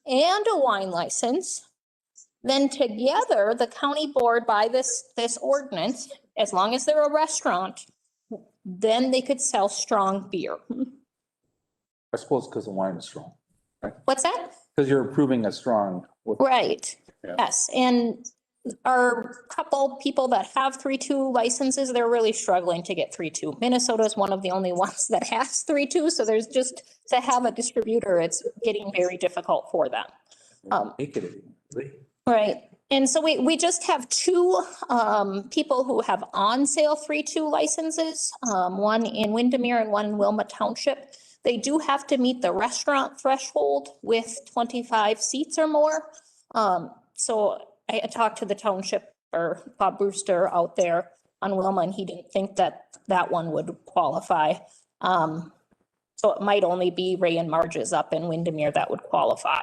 and a wine license, then together the county board by this ordinance, as long as they're a restaurant, then they could sell strong beer. I suppose because the wine is strong, What's that? because you're approving a strong. Right, Yeah. yes, and our couple people that have 3-2 licenses, they're really struggling to get 3-2. Minnesota is one of the only ones that has 3-2, so there's just, to have a distributor, it's getting very difficult for them. Make it, Right, and so we just have two people who have on sale 3-2 licenses, one in Windermere and one in Wilmot Township. They do have to meet the restaurant threshold with 25 seats or more. So I talked to the township or Bob Brewster out there on Wilma, and he didn't think that one would qualify. So it might only be Ray and Marge's up in Windermere that would qualify.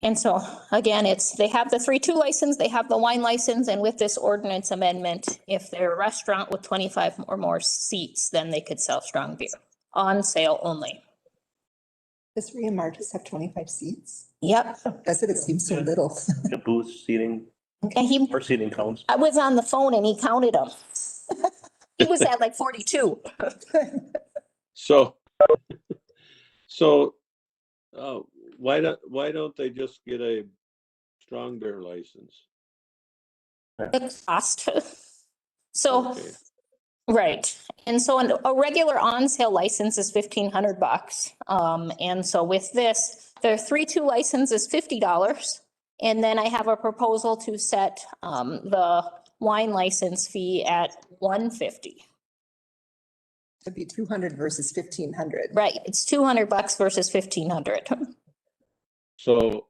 And so again, they have the 3-2 license, they have the wine license, and with this ordinance amendment, if they're a restaurant with 25 or more seats, then they could sell strong beer on sale only. Does Ray and Marcus have 25 seats? Yep. Does it? It seems so little. The booth seating, And or seating counts. I was on the phone and he counted them. He was at like 42. So, why don't they just get a strong beer license? The cost. So, Okay. right. And so a regular on sale license is $1,500. And so with this, their 3-2 license is $50. And then I have a proposal to set the wine license fee at $150. It'd be 200 versus 1,500. Right. It's $200 versus $1,500. So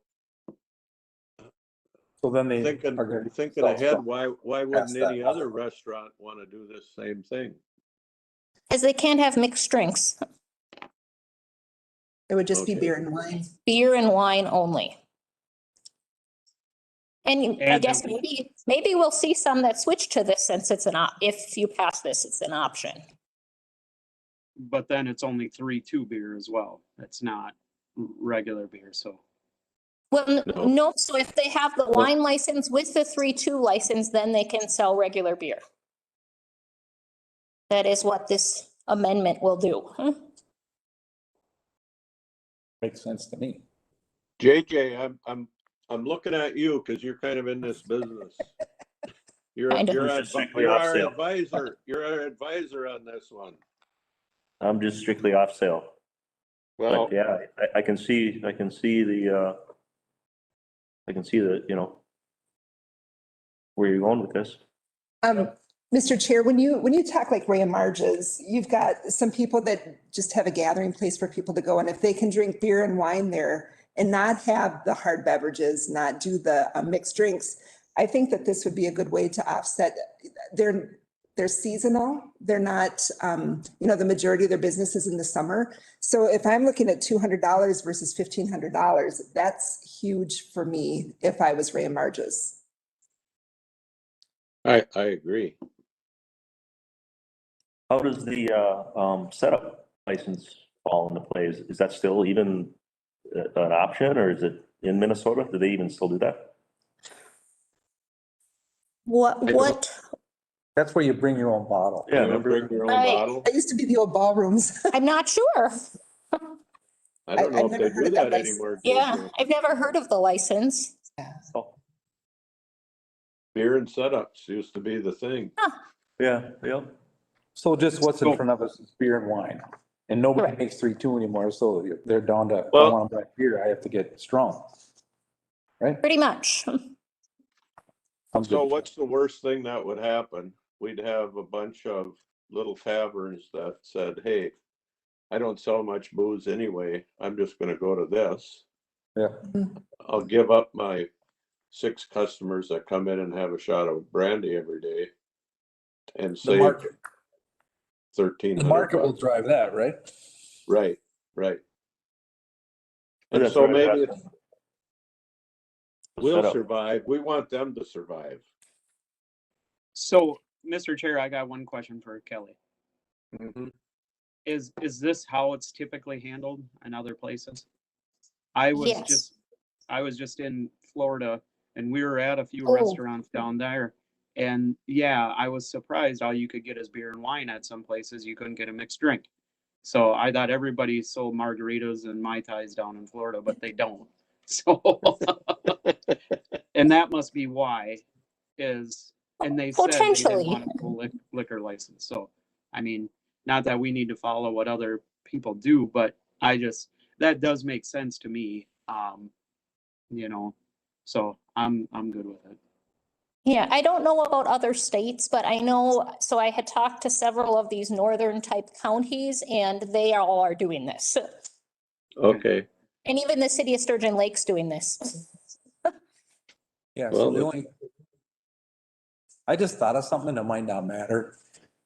then they thinking are going ahead, why wouldn't any other restaurant want to do this same thing? Because they can't have mixed drinks. It would just be Okay. beer and wine. Beer and wine only. And I And guess maybe we'll see some that switch to this since it's if you pass this, it's an option. But then it's only 3-2 beer as well. It's not regular beer, so. Well, No. no, so if they have the wine license with the 3-2 license, then they can sell regular beer. That is what this amendment will do. Makes sense to me. JJ, I'm looking at you because you're kind of in this business. You're Kind of. our advisor. You're our advisor on this one. I'm just strictly off sale. Well, But yeah, I can see the, where you're going with this. Mr. Chair, when you talk like Ray and Marge's, you've got some people that just have a gathering place for people to go. And if they can drink beer and wine there and not have the hard beverages, not do the mixed drinks, I think that this would be a good way to offset. They're seasonal. They're not, the majority of their business is in the summer. So if I'm looking at $200 versus $1,500, that's huge for me if I was Ray and Marge's. I agree. How does the setup license fall into play? Is that still even an option, or is it in Minnesota? Do they even still do that? What, That's where you bring your own bottle. Yeah, You don't remember? bring your own Right. bottle? That used to be the old ballrooms. I'm not sure. I don't know I've if never they heard do of that that license. anymore. Yeah, Julia. I've never heard of the license. Oh, Beer and setups used to be the thing. yeah, yeah. So just what's in So- front of us is beer and wine. And nobody Correct. makes 3-2 anymore, so they're down to, if I Well- want a black beer, I have to get strong. Right? Pretty much. I'm So good. what's the worst thing that would happen? We'd have a bunch of little taverns that said, hey, I don't sell much booze anyway. I'm just gonna go to this. Yeah. I'll give up my 6 customers that come in and have a shot of brandy every day and The save market, 1,300 the market will bucks. drive that, right? Right, right. And That's so right, maybe that's- we'll Setup. survive. We want them to survive. So, Mr. Chair, I got one question for Kelly. Mhm. Is this how it's typically handled in other places? I was Yes. just in Florida and we were at a few Oh. restaurants down there. And yeah, I was surprised all you could get is beer and wine at some places. You couldn't get a mixed drink. So I thought everybody sold margaritas and Mai Tais down in Florida, but they don't. So, and that must be why is, and they said they didn't Potentially. want a full liquor license. So, I mean, not that we need to follow what other people do, but that does make sense to me. You know, so I'm good with it. Yeah, I don't know about other states, but I know, so I had talked to several of these northern type counties and they all are doing this. Okay, And even the city of Sturgeon Lake's doing this. Yeah, Well, so the only, I just thought of something that might not matter,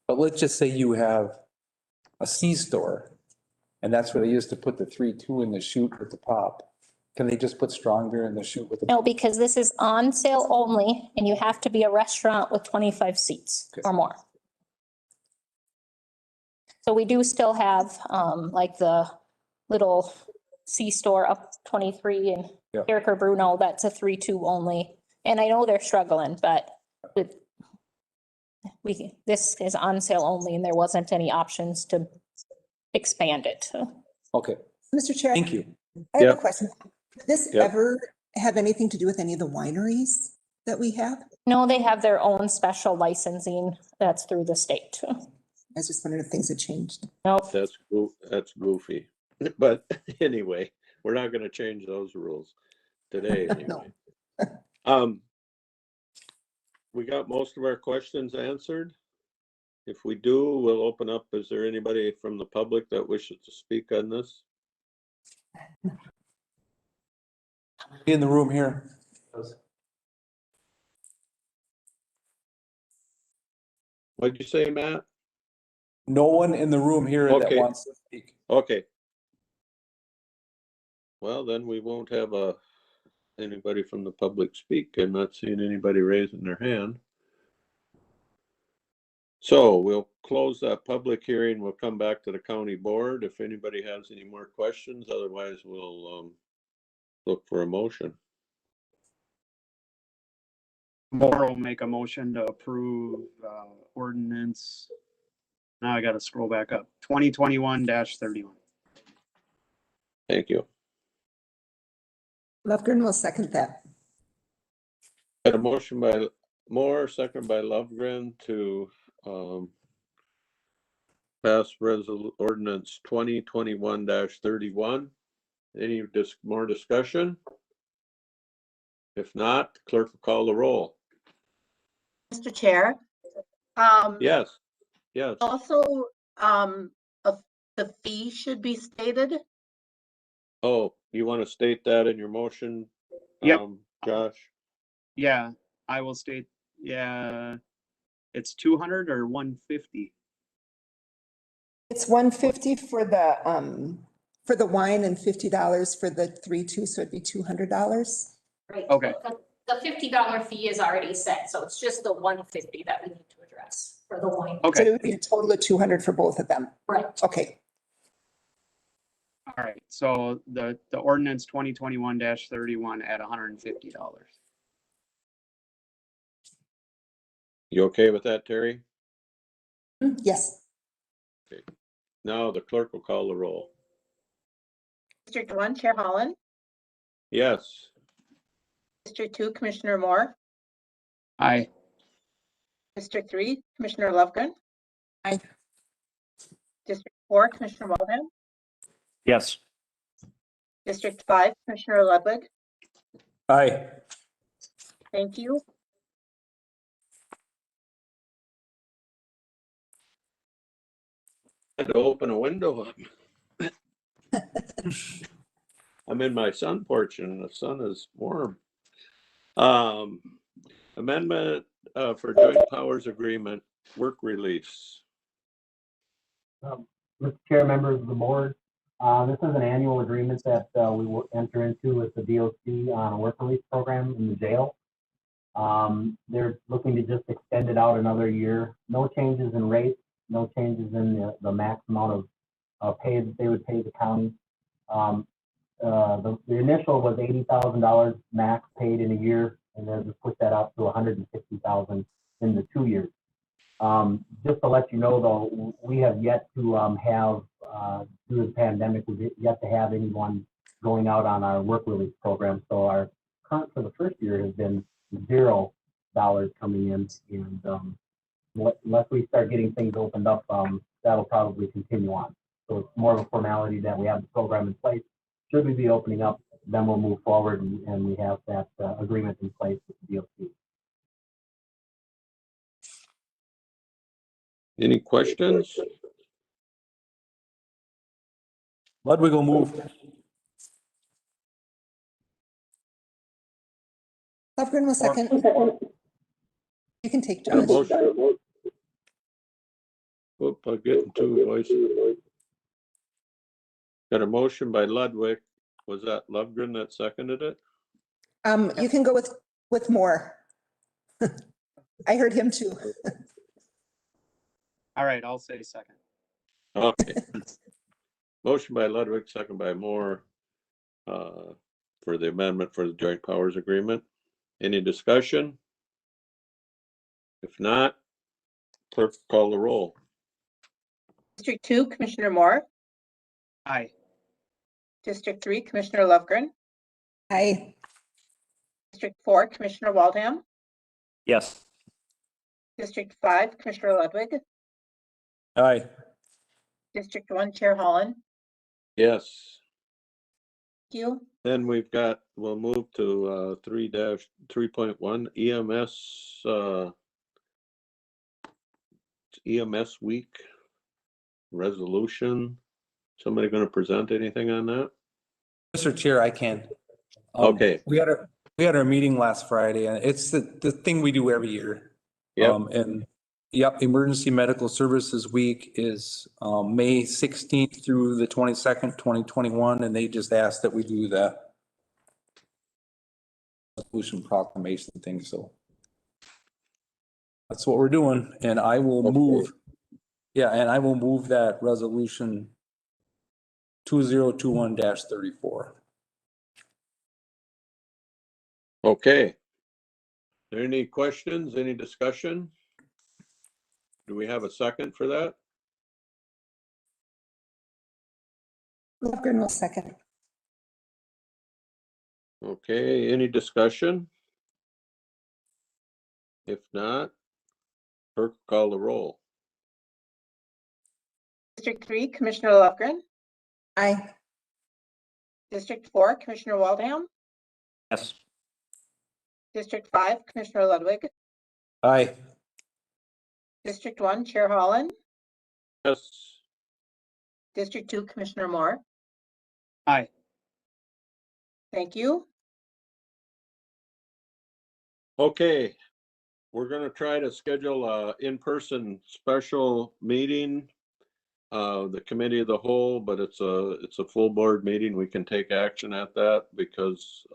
but let's just say you have a C-store, and that's where they used to put the 3-2 in the chute with the pop. Can they just put strong beer in the chute with the? No, because this is on sale only and you have to be a restaurant with 25 seats or more. So we do still have, like the little C-store up 23 in Yeah. Eric or Bruno, that's a 3-2 only. And I know they're struggling, but this is on sale only and there wasn't any options to expand it. Okay, Mr. Chair, thank you. I have Yep. a question. Does this Yep. ever have anything to do with any of the wineries that we have? No, they have their own special licensing that's through the state. I was just wondering if things had changed. Nope. that's goofy. But anyway, we're not gonna change those rules today anyway. We got most of our questions answered. If we do, we'll open up. Is there anybody from the public that wishes to speak on this? In the room here. What'd you say, Matt? No one in the room here that Okay. wants to speak. Okay. Well, then we won't have anybody from the public speak. I'm not seeing anybody raising their hand. So we'll close that public hearing. We'll come back to the county board if anybody has any more questions. Otherwise, we'll look for a motion. Morrow make a motion to approve ordinance. Now I gotta scroll back up. 2021-31. Thank you. Lefgren will second that. Got a motion by Moore, second by Lovegren to pass ordinance 2021-31. Any more discussion? If not, clerk will call the roll. Mr. Chair. Yes, yes. Also, the fee should be stated. Oh, you want to state that in your motion? Yep. Josh? Yeah, I will state, yeah, it's 200 or 150. It's 150 for the wine and $50 for the 3-2, so it'd be $200. Right. Okay. The $50 fee is already set, so it's just the 150 that we need to address. for the line. So Okay, it would be a total of 200 for both of them. Right. Okay. all right. So the ordinance 2021-31 at $150. You okay with that, Terry? Yes. Now the clerk will call the roll. District 1, Chair Holland. Yes. District 2, Commissioner Moore. Aye. District 3, Commissioner Lovegren. Aye. District 4, Commissioner Waldham. Yes. District 5, Commissioner Ludwig. Aye. Thank you. I had to open a window up. I'm in my sun porch and the sun is warm. Amendment for joint powers agreement, work release. Mr. Chair, members of the board, this is an annual agreement that we will enter into with the DOC on a work release program in the jail. They're looking to just extend it out another year. No changes in rates, no changes in the max amount of pay that they would pay the county. The initial was $80,000 max paid in a year, and then just put that out to $160,000 in the 2 years. Just to let you know, though, we have yet to have, due to the pandemic, we've yet to have anyone going out on our work release program. So our current for the first year has been $0 coming in, and unless we start getting things opened up, that'll probably continue on. So it's more of a formality that we have the program in place. Should we be opening up, then we'll move forward and we have that agreement in place with the DOC. Any questions? Ludwig will move. Lovegren will second. You can take Got a Josh. motion. Whoop, I'm getting two voices. Got a motion by Ludwig. Was that Lovegren that seconded it? You can go with more. I heard him too. All right, I'll say second. Okay. Motion by Ludwig, second by Moore, for the amendment for the joint powers agreement. Any discussion? If not, clerk call the roll. District 2, Commissioner Moore. Aye. District 3, Commissioner Lovegren. Aye. District 4, Commissioner Waldham. Yes. District 5, Commissioner Ludwig. Aye. District 1, Chair Holland. Yes. Thank you. Then we'll move to 3-3.1 EMS, EMS week resolution. Somebody going to present anything on that? Mr. Chair, I can. Okay. We had our meeting last Friday, and it's the thing we do every year. Yep. And yep, Emergency Medical Services Week is May 16th through the 22nd, 2021, and they just asked that we do that resolution proclamation thing. So that's what we're doing, and I will move. Yeah, and I will move that resolution 2021-34. Okay. Any questions, any discussion? Do we have a second for that? Lovegren will second. Okay, any discussion? If not, clerk call the roll. District 3, Commissioner Lovegren. Aye. District 4, Commissioner Waldham. Yes. District 5, Commissioner Ludwig. Aye. District 1, Chair Holland. Yes. District 2, Commissioner Moore. Aye. Thank you. Okay, we're gonna try to schedule a in-person special meeting. The committee of the whole, but it's a full board meeting. We can take action at that because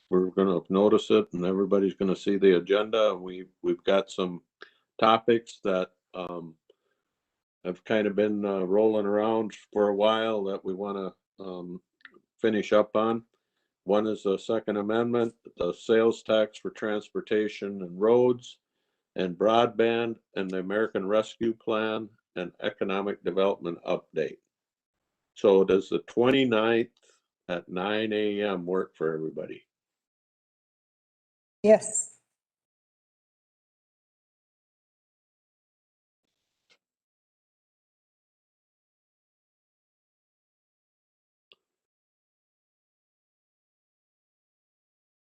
we're gonna notice it and everybody's gonna see the agenda. We've got some topics that have kind of been rolling around for a while that we want to finish up on. One is the Second Amendment, the sales tax for transportation and roads, and broadband, and the American Rescue Plan, and economic development update. So does the 29th at 9 a.m. work for everybody? Yes.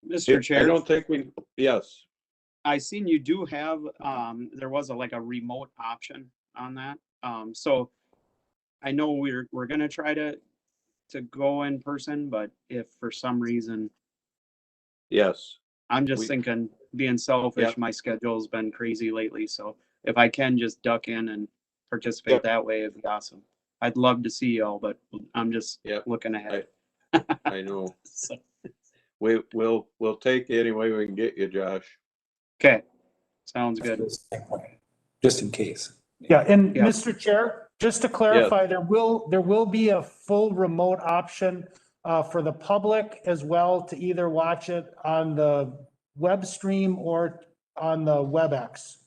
Mr. I Chair, don't think we, yes, I seen you do have, there was like a remote option on that. So I know we're gonna try to go in person, but if for some reason, yes. I'm just We- thinking, being selfish, Yep. my schedule's been crazy lately, so if I can just duck in and participate Yep. that way, it'd be awesome. I'd love to see y'all, but I'm just Yep. looking ahead. I know. So, We'll take you any way we can get you, Josh. okay, sounds good. Just in case. Yeah, and Yeah. Mr. Chair, just to clarify, there will be a full remote option for the public as well to either watch it on the web stream or on the WebEx.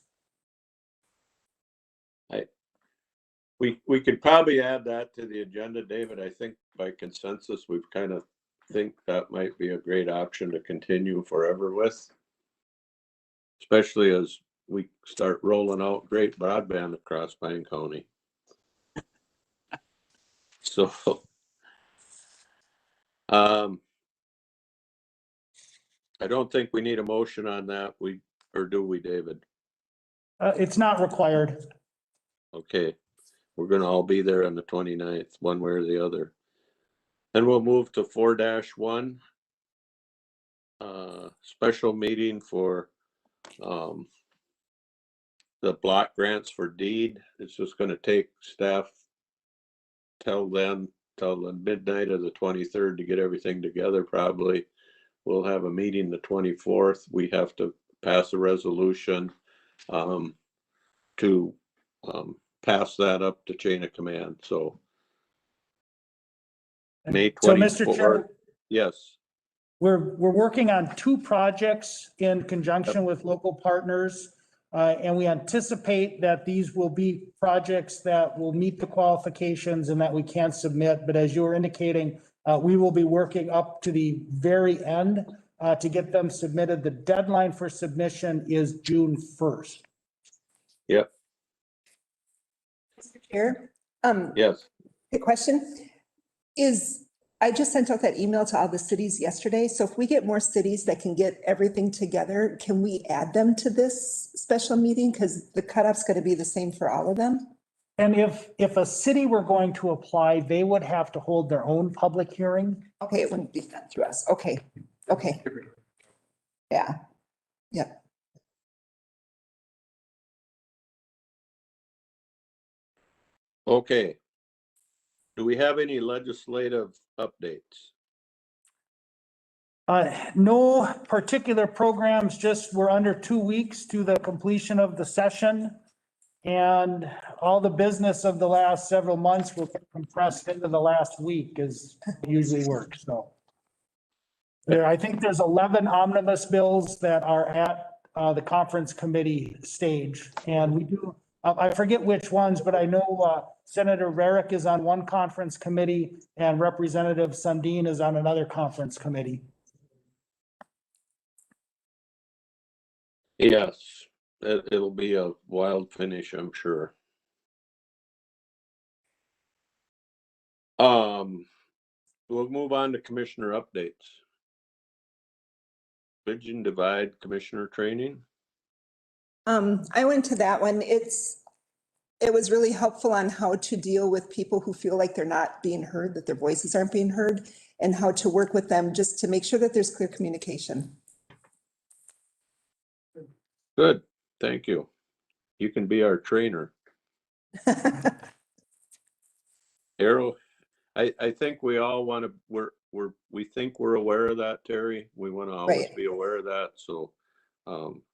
We could probably add that to the agenda, David. I think by consensus, we've kind of think that might be a great option to continue forever with. Especially as we start rolling out great broadband across Pine County. So, I don't think we need a motion on that. Or do we, David? It's not required. Okay, we're gonna all be there on the 29th, one way or the other. And we'll move to 4-1. Special meeting for the block grants for deed. It's just gonna take staff till the midnight of the 23rd to get everything together probably. We'll have a meeting the 24th. We have to pass a resolution to pass that up to chain of command. So May So, Mr. 24th. Chair, Yes. we're working on two projects in conjunction with local partners. And we anticipate that these will be projects that will meet the qualifications and that we can submit. But as you were indicating, we will be working up to the very end to get them submitted. The deadline for submission is June 1st. Yep. Mr. Chair, Yes. the question is, I just sent out that email to all the cities yesterday. So if we get more cities that can get everything together, can we add them to this special meeting? Because the cutoff's going to be the same for all of them. And if a city were going to apply, they would have to hold their own public hearing. Okay, it wouldn't be done through us. Okay, okay. Yeah, yeah. Okay. Do we have any legislative updates? No particular programs, just we're under 2 weeks to the completion of the session. And all the business of the last several months will get compressed into the last week as it usually works, so. I think there's 11 omnibus bills that are at the conference committee stage. And we do, I forget which ones, but I know Senator Rarick is on one conference committee and Representative Sundin is on another conference committee. Yes, it'll be a wild finish, I'm sure. We'll move on to commissioner updates. Bridge and Divide Commissioner Training. I went to that one. It was really helpful on how to deal with people who feel like they're not being heard, that their voices aren't being heard, and how to work with them just to make sure that there's clear communication. Good, thank you. You can be our trainer. Arrow, I think we all want to, we think we're aware of that, Terry. We want to always Right. be aware of that. So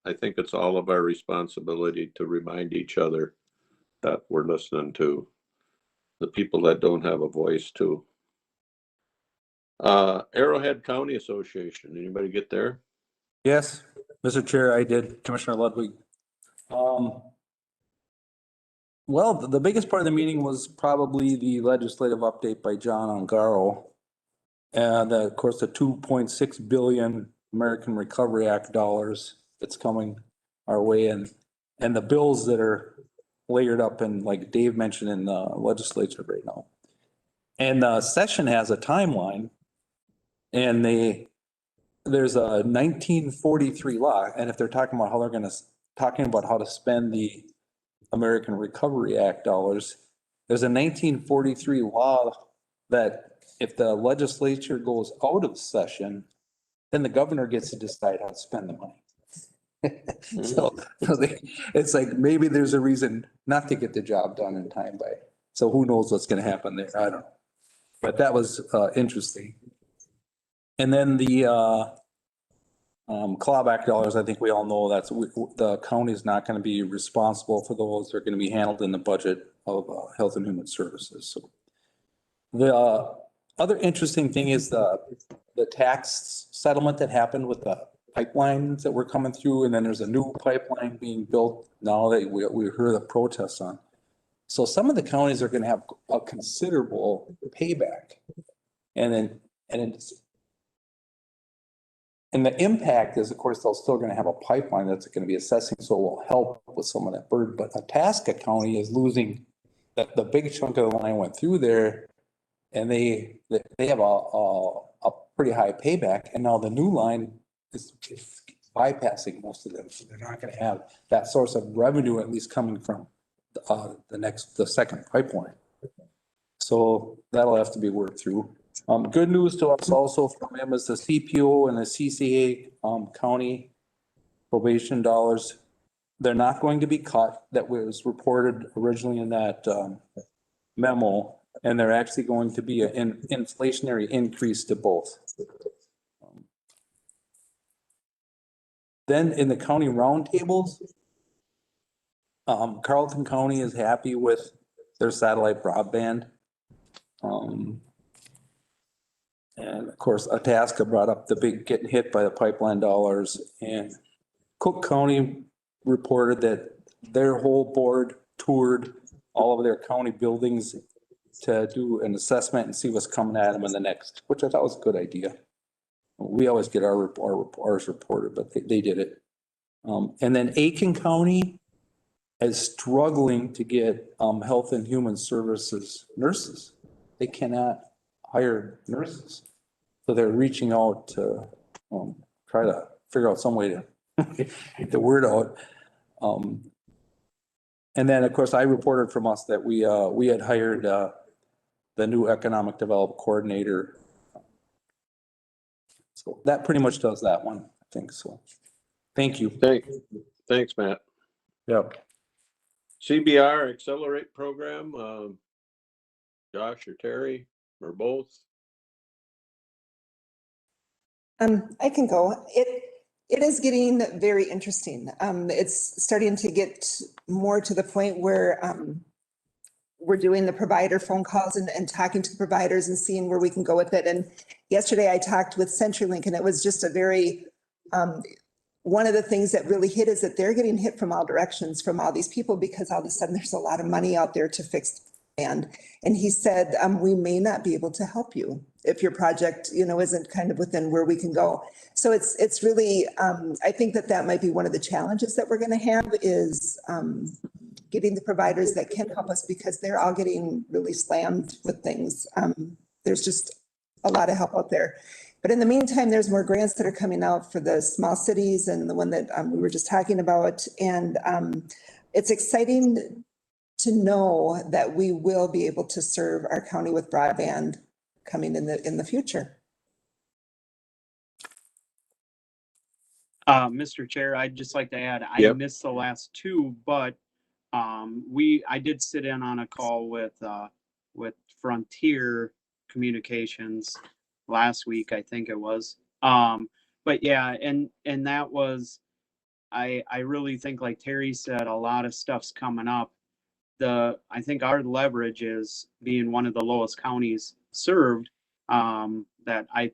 I think it's all of our responsibility to remind each other that we're listening to the people that don't have a voice too. Arrowhead County Association, anybody get there? Yes, Mr. Chair, I did, Commissioner Ludwig. Well, the biggest part of the meeting was probably the legislative update by John Ongaro. And of course, the 2.6 billion American Recovery Act dollars that's coming our way, and the bills that are layered up in, like Dave mentioned, in the legislature right now. And the session has a timeline, and there's a 1943 law, and if they're talking about how to spend the American Recovery Act dollars, there's a 1943 law that if the legislature goes out of session, then the governor gets to decide how to spend the money. So it's like, maybe there's a reason not to get the job done in time by, so who knows what's going to happen there? I don't know. But that was interesting. And then the clawback dollars, I think we all know the county is not going to be responsible for those. They're going to be handled in the budget of Health and Human Services. So the other interesting thing is the tax settlement that happened with the pipelines that were coming through, and then there's a new pipeline being built now that we heard the protests on. So some of the counties are going to have a considerable payback, and the impact is, of course, they're still going to have a pipeline that's going to be assessing, so it will help with some of that burden. But Itasca County is losing that. The big chunk of the line went through there, and they have a pretty high payback, and now the new line is bypassing most of them, so they're not going to have that source of revenue, at least coming from the second pipeline. So that'll have to be worked through. Good news to us also from him is the CPO and the CCA county probation dollars. They're not going to be cut. That was reported originally in that memo, and they're actually going to be an inflationary increase to both. Then in the county roundtables, Carleton County is happy with their satellite broadband. And of course, Itasca brought up the big getting hit by the pipeline dollars, and Cook County reported that their whole board toured all of their county buildings to do an assessment and see what's coming at them in the next, which I thought was a good idea. We always get ours reported, but they did it. And then Aiken County is struggling to get Health and Human Services nurses. They cannot hire nurses. So they're reaching out to try to figure out some way to get the word out. And then, of course, I reported from us that we had hired the new economic development coordinator. So that pretty much does that one, I think. So thank you. Thanks, Matt. Yep. CBR Accelerate program, Josh or Terry or both? I can go. It is getting very interesting. It's starting to get more to the point where we're doing the provider phone calls and talking to the providers and seeing where we can go with it. And yesterday I talked with CenturyLink, and it was just a very, one of the things that really hit is that they're getting hit from all directions from all these people, because all of a sudden there's a lot of money out there to fix and he said, we may not be able to help you if your project, isn't kind of within where we can go. So it's really, I think that might be one of the challenges that we're going to have is getting the providers that can help us, because they're all getting really slammed with things. There's just a lot of help out there. But in the meantime, there's more grants that are coming out for the small cities and the one that we were just talking about. And it's exciting to know that we will be able to serve our county with broadband coming in the future. Mr. Chair, I'd just like to add, I missed the last two, but I did sit in on a call with Frontier Communications last week, I think it was. But yeah, and that was I really think, like Terry said, a lot of stuff's coming up. I think our leverage is being one of the lowest counties served. That I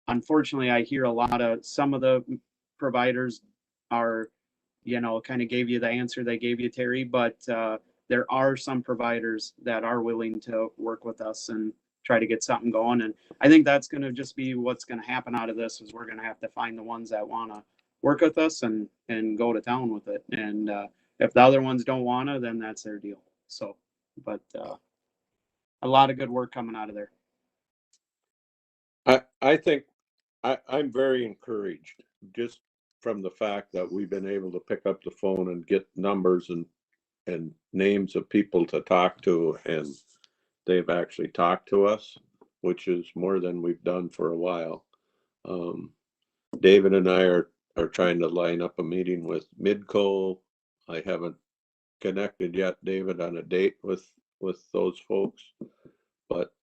unfortunately, I hear a lot of, some of the providers are, kind of gave you the answer they gave you, Terry, but there are some providers that are willing to work with us and try to get something going. And I think that's going to just be what's going to happen out of this, is we're going to have to find the ones that want to work with us and go to town with it. And if the other ones don't want to, then that's their deal. So, but a lot of good work coming out of there. I think I'm very encouraged just from the fact that we've been able to pick up the phone and get numbers and names of people to talk to, and they've actually talked to us, which is more than we've done for a while. David and I are trying to line up a meeting with Midco. I haven't connected yet, David, on a date with those folks, but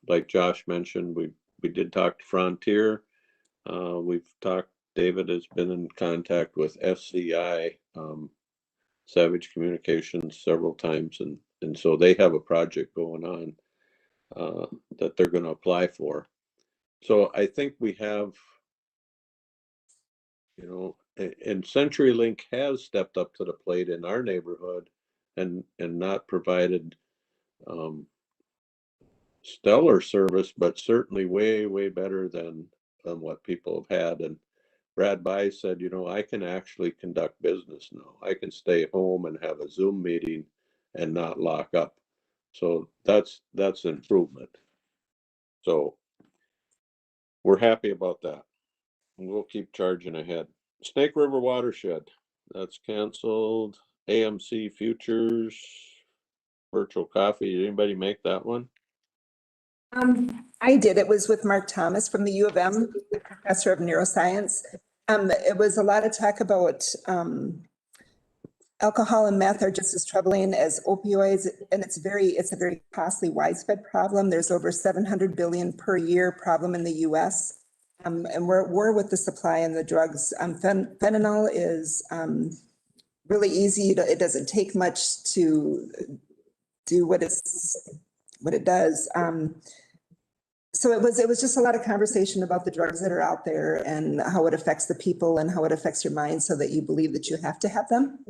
like Josh mentioned, we did talk to Frontier. We've talked, David has been in contact with SCI, Savage Communications, several times, and so they have a project going on that they're going to apply for. So I think we have, and CenturyLink has stepped up to the plate in our neighborhood and not provided stellar service, but certainly way better than what people have had. And Brad By said, I can actually conduct business now. I can stay home and have a Zoom meeting and not lock up. So that's improvement. So we're happy about that. And we'll keep charging ahead. Snake River Watershed, that's canceled. AMC Futures, virtual coffee. Did anybody make that one? I did. It was with Mark Thomas from the U of M, the professor of neuroscience. It was a lot of talk about alcohol and meth are just as troubling as opioids, and it's a very costly, widespread problem. There's over 700 billion per year problem in the U.S. And we're at war with the supply and the drugs. Fentanyl is really easy. It doesn't take much to do what it does. So it was just a lot of conversation about the drugs that are out there and how it affects the people and how it affects your mind, so that you believe that you have to have them.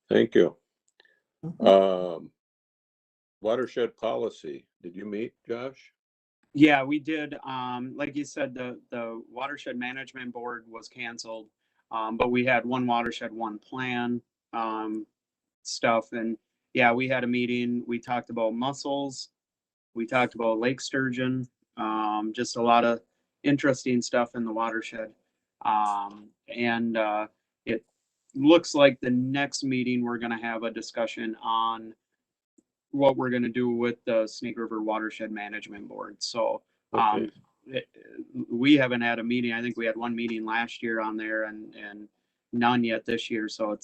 Thank you. Watershed policy. Did you meet, Josh? Yeah, we did. Like you said, the watershed management board was canceled, but we had one watershed, one plan stuff. And yeah, we had a meeting. We talked about mussels. We talked about lake sturgeon. Just a lot of interesting stuff in the watershed. And it looks like the next meeting we're going to have a discussion on what we're going to do with the Snake River Watershed Management Board. So Okay. we haven't had a meeting. I think we had one meeting last year on there and none yet this year. So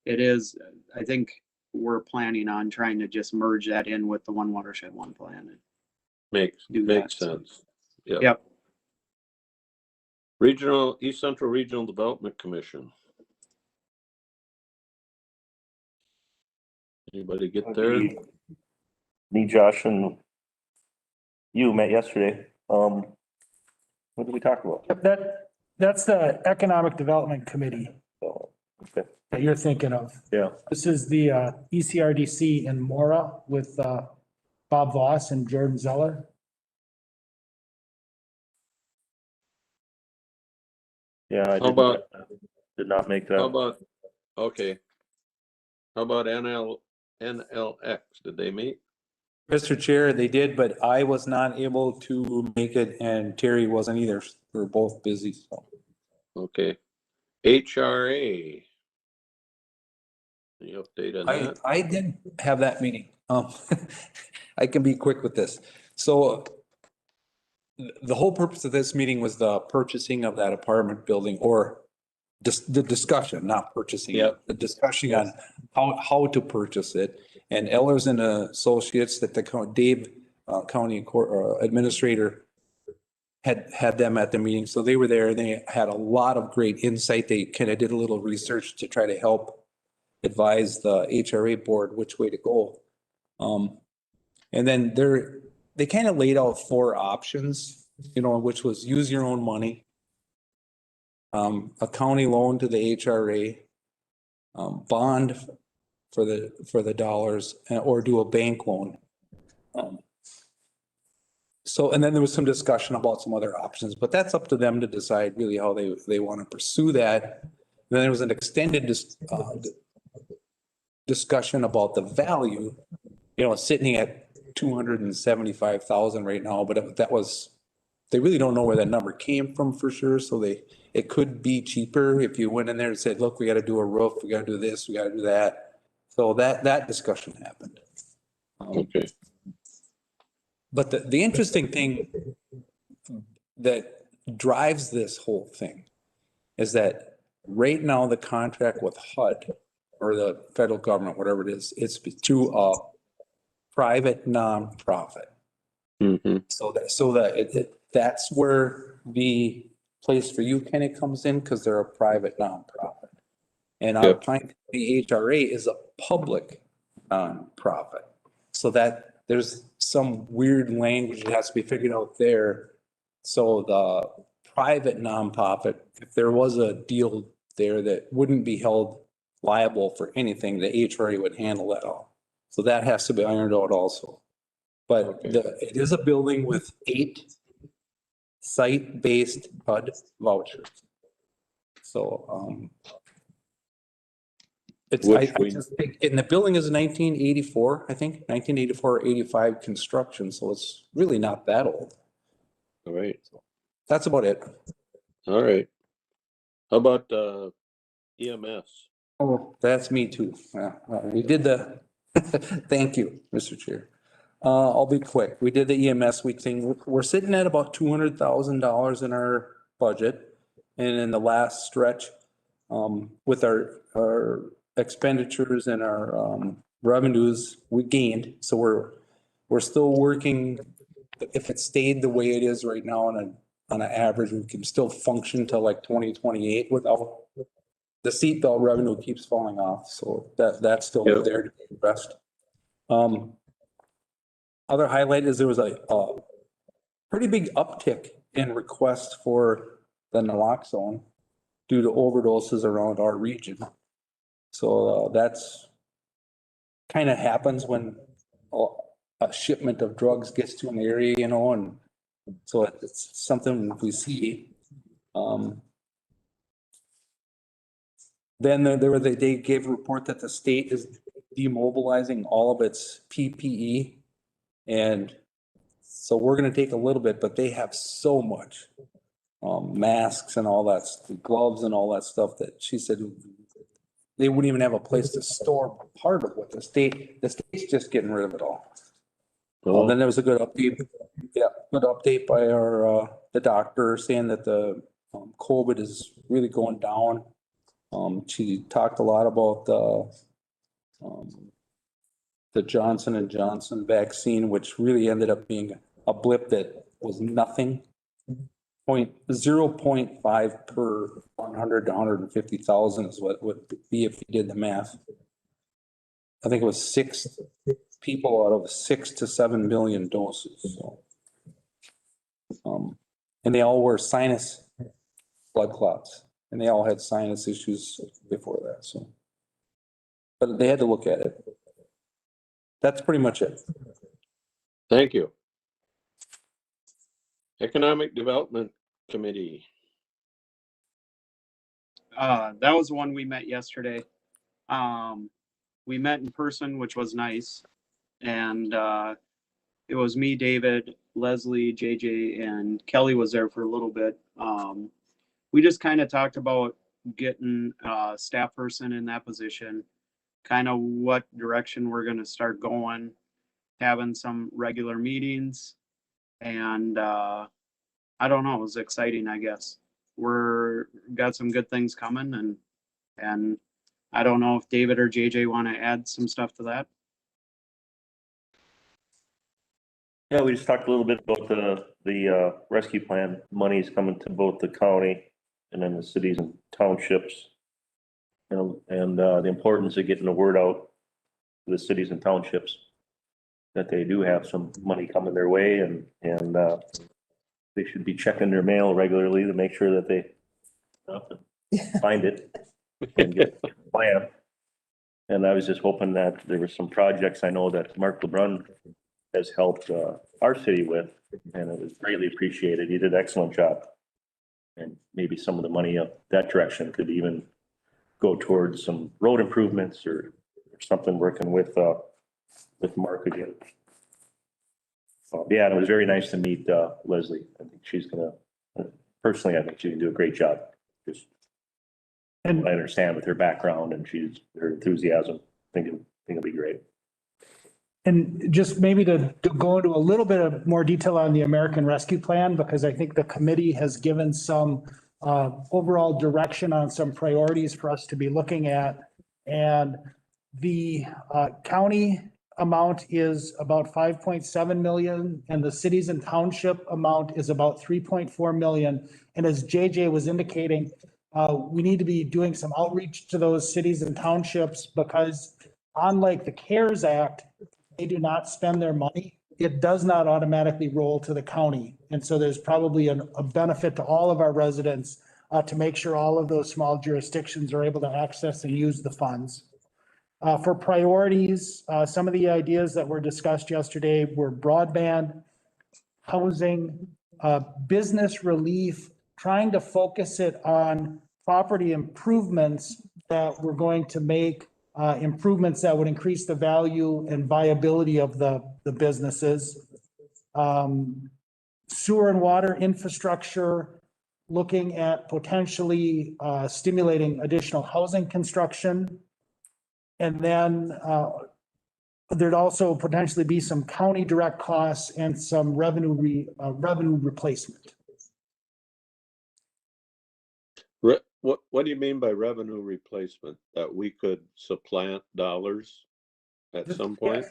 it is, I think we're planning on trying to just merge that in with the one watershed, one plan. Makes that. sense. Yep. East Central Regional Development Commission. Anybody get there? Me, Josh, and you met yesterday. What did we talk about? That's the Economic Development Committee Oh, okay. that you're thinking of. Yeah. This is the ECRDC in Mora with Bob Voss and Jordan Zeller. Yeah, I did not make that. How about NLX? Did they meet? Mr. Chair, they did, but I was not able to make it and Terry wasn't either. We were both busy, so. Okay. HRA. Any update on that? I didn't have that meeting. I can be quick with this. So the whole purpose of this meeting was the purchasing of that apartment building, or just the discussion, not purchasing. Yep. The discussion on how to purchase it. And Ehlers and Associates, that the Dave County Administrator had them at the meeting. So they were there and they had a lot of great insight. They kind of did a little research to try to help advise the HRA board which way to go. And then they kind of laid out 4 options, which was use your own money, a county loan to the HRA, bond for the dollars, or do a bank loan. So, and then there was some discussion about some other options, but that's up to them to decide really how they want to pursue that. And then there was an extended discussion about the value, sitting at 275,000 right now, but they really don't know where that number came from for sure. So it could be cheaper if you went in there and said, look, we got to do a roof, we got to do this, we got to do that. So that discussion happened. Okay. But the interesting thing that drives this whole thing is that right now the contract with HUD or the federal government, whatever it is, it's through a private nonprofit. Mm-hmm. So that's where the place for you kind of comes in, because they're a private nonprofit. And our Pine County HRA is a public nonprofit. So that there's some weird language that has to be figured out there. So the private nonprofit, if there was a deal there that wouldn't be held liable for anything, the HRA would handle that all. So that has to be ironed out also. But it is a building with 8 site-based HUD vouchers. So I just think, and the building is 1984, I think, 1984 or 85 construction, so it's really not that old. All right. So that's about it. All right. How about EMS? Oh, that's me too. Yeah, we did the, thank you, Mr. Chair. I'll be quick. We did the EMS week thing. We're sitting at about $200,000 in our budget. And in the last stretch, with our expenditures and our revenues, we gained. So we're still working. If it stayed the way it is right now on an average, we can still function till like 2028 without the seatbelt revenue keeps falling off. So that's still there to be addressed. Other highlight is there was a pretty big uptick in requests for the naloxone due to overdoses around our region. So that's kind of happens when a shipment of drugs gets to an area, and so it's something we see. Then they gave a report that the state is demobilizing all of its PPE. And so we're going to take a little bit, but they have so much masks and all that, gloves and all that stuff that she said they wouldn't even have a place to store part of what the state's just getting rid of it all. Then there was a good update. Yeah, good update by the doctor saying that the COVID is really going down. She talked a lot about the Johnson & Johnson vaccine, which really ended up being a blip that was nothing. 0.5 per 100 to 150,000 is what it would be if you did the math. I think it was 6 people out of 6 to 7 million doses. So, and they all were sinus blood clots, and they all had sinus issues before that. So, but they had to look at it. That's pretty much it. Thank you. Economic Development Committee. That was the one we met yesterday. We met in person, which was nice. And it was me, David, Leslie, JJ, and Kelly was there for a little bit. We just kind of talked about getting a staff person in that position, kind of what direction we're going to start going, having some regular meetings. And I don't know, it was exciting, I guess. We're got some good things coming, and I don't know if David or JJ want to add some stuff to that. Yeah, we just talked a little bit about the rescue plan. Money is coming to both the county and then the cities and townships. You know, and the importance of getting the word out to the cities and townships that they do have some money coming their way, and they should be checking their mail regularly to make sure that they find it and get a plan. And I was just hoping that there were some projects I know that Mark LeBrun has helped our city with, and it was greatly appreciated. He did an excellent job. And maybe some of the money up that direction could even go towards some road improvements or something, working with Mark again. Yeah, and it was very nice to meet Leslie. I think she's personally, I think she can do a great job. Just, and I understand with her background and her enthusiasm, I think it'll be great. And just maybe to go into a little bit of more detail on the American Rescue Plan, because I think the committee has given some overall direction on some priorities for us to be looking at. And the county amount is about 5.7 million, and the cities and township amount is about 3.4 million. And as JJ was indicating, we need to be doing some outreach to those cities and townships, because unlike the CARES Act, they do not spend their money. It does not automatically roll to the county. And so there's probably a benefit to all of our residents to make sure all of those small jurisdictions are able to access and use the funds. For priorities, some of the ideas that were discussed yesterday were broadband, housing, business relief, trying to focus it on property improvements that we're going to make improvements that would increase the value and viability of the businesses. Sewer and water infrastructure, looking at potentially stimulating additional housing construction. And then there'd also potentially be some county direct costs and some revenue replacement. What do you mean by revenue replacement? That we could supplant dollars at some point?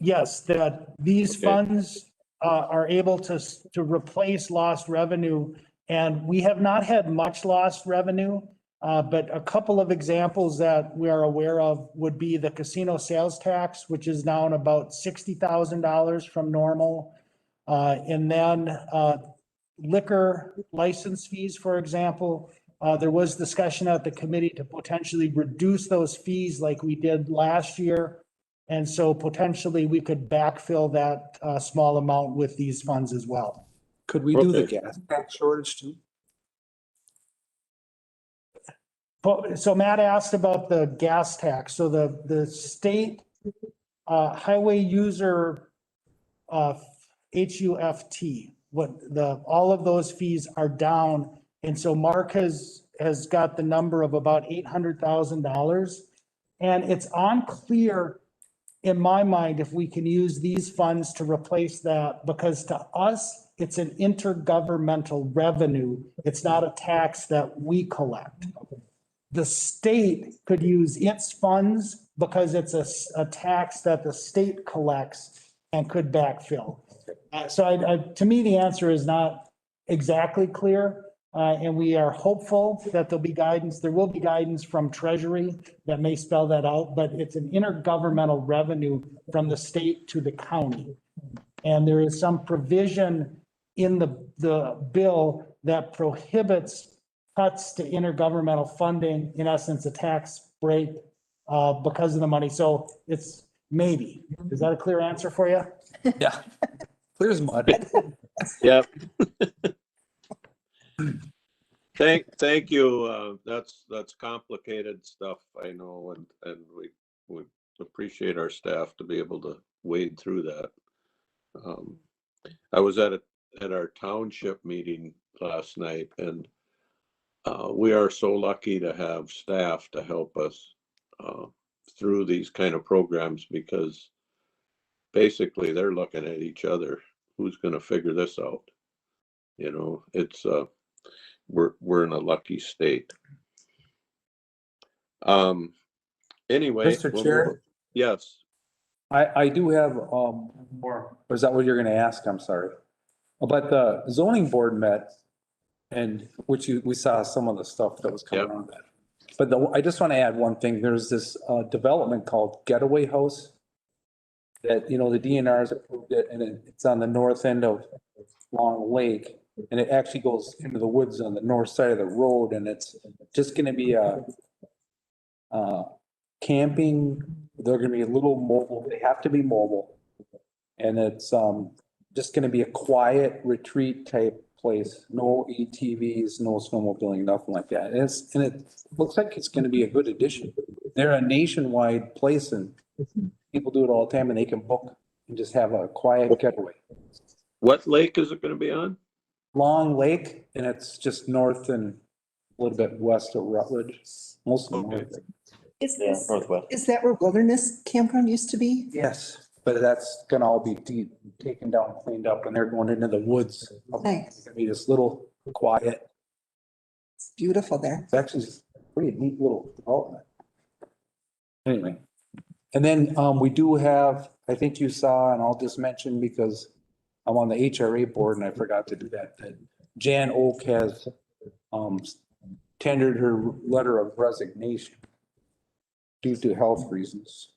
Yes, that these funds are able to replace lost revenue. And we have not had much lost revenue, but a couple of examples that we are aware of would be the casino sales tax, which is down about $60,000 from normal. And then liquor license fees, for example. There was discussion at the committee to potentially reduce those fees like we did last year. And so potentially we could backfill that small amount with these funds as well. Could we do the gas tax shortage too? So Matt asked about the gas tax. So the state highway user HUFT, all of those fees are down. And so Mark has got the number of about $800,000. And it's unclear in my mind if we can use these funds to replace that, because to us, it's an intergovernmental revenue. It's not a tax that we collect. The state could use its funds because it's a tax that the state collects and could backfill. So to me, the answer is not exactly clear. And we are hopeful that there'll be guidance. There will be guidance from Treasury that may spell that out, but it's an intergovernmental revenue from the state to the county. And there is some provision in the bill that prohibits cuts to intergovernmental funding, in essence, a tax break because of the money. So it's maybe. Is that a clear answer for you? Yeah, clear as mud. Yep. Thank you. That's complicated stuff, I know, and we appreciate our staff to be able to wade through that. I was at our township meeting last night, and we are so lucky to have staff to help us through these kind of programs, because basically they're looking at each other. Who's going to figure this out? You know, it's we're in a lucky state. Anyway, Mr. Chair? Yes. I do have, or is that what you're gonna ask? I'm sorry. But the zoning board met and we saw some of the stuff that was coming Yep. on that. But I just want to add one thing. There's this development called Getaway House that, you know, the DNR's approved it and it's on the north end of Long Lake. And it actually goes into the woods on the north side of the road and it's just gonna be a camping. They're gonna be a little mobile. They have to be mobile. And it's just gonna be a quiet retreat type place. No ATVs, no snowmobiling, nothing like that. And it looks like it's gonna be a good addition. They're a nationwide place and people do it all the time and they can book and just have a quiet getaway. What lake is it gonna be on? Long Lake, and it's just north and a little bit west of Rutledge, mostly Okay. north. Yeah, northwest. Is that where Wilderness Campground used to be? Yes, but that's gonna all be taken down, cleaned up, and they're going into the woods. Nice. It's gonna be this little quiet, It's beautiful there. it's actually a pretty neat little development. Anyway, and then we do have, I think you saw, and I'll just mention because I'm on the HRA board and I forgot to do that Jan Oak has tendered her letter of resignation due to health reasons.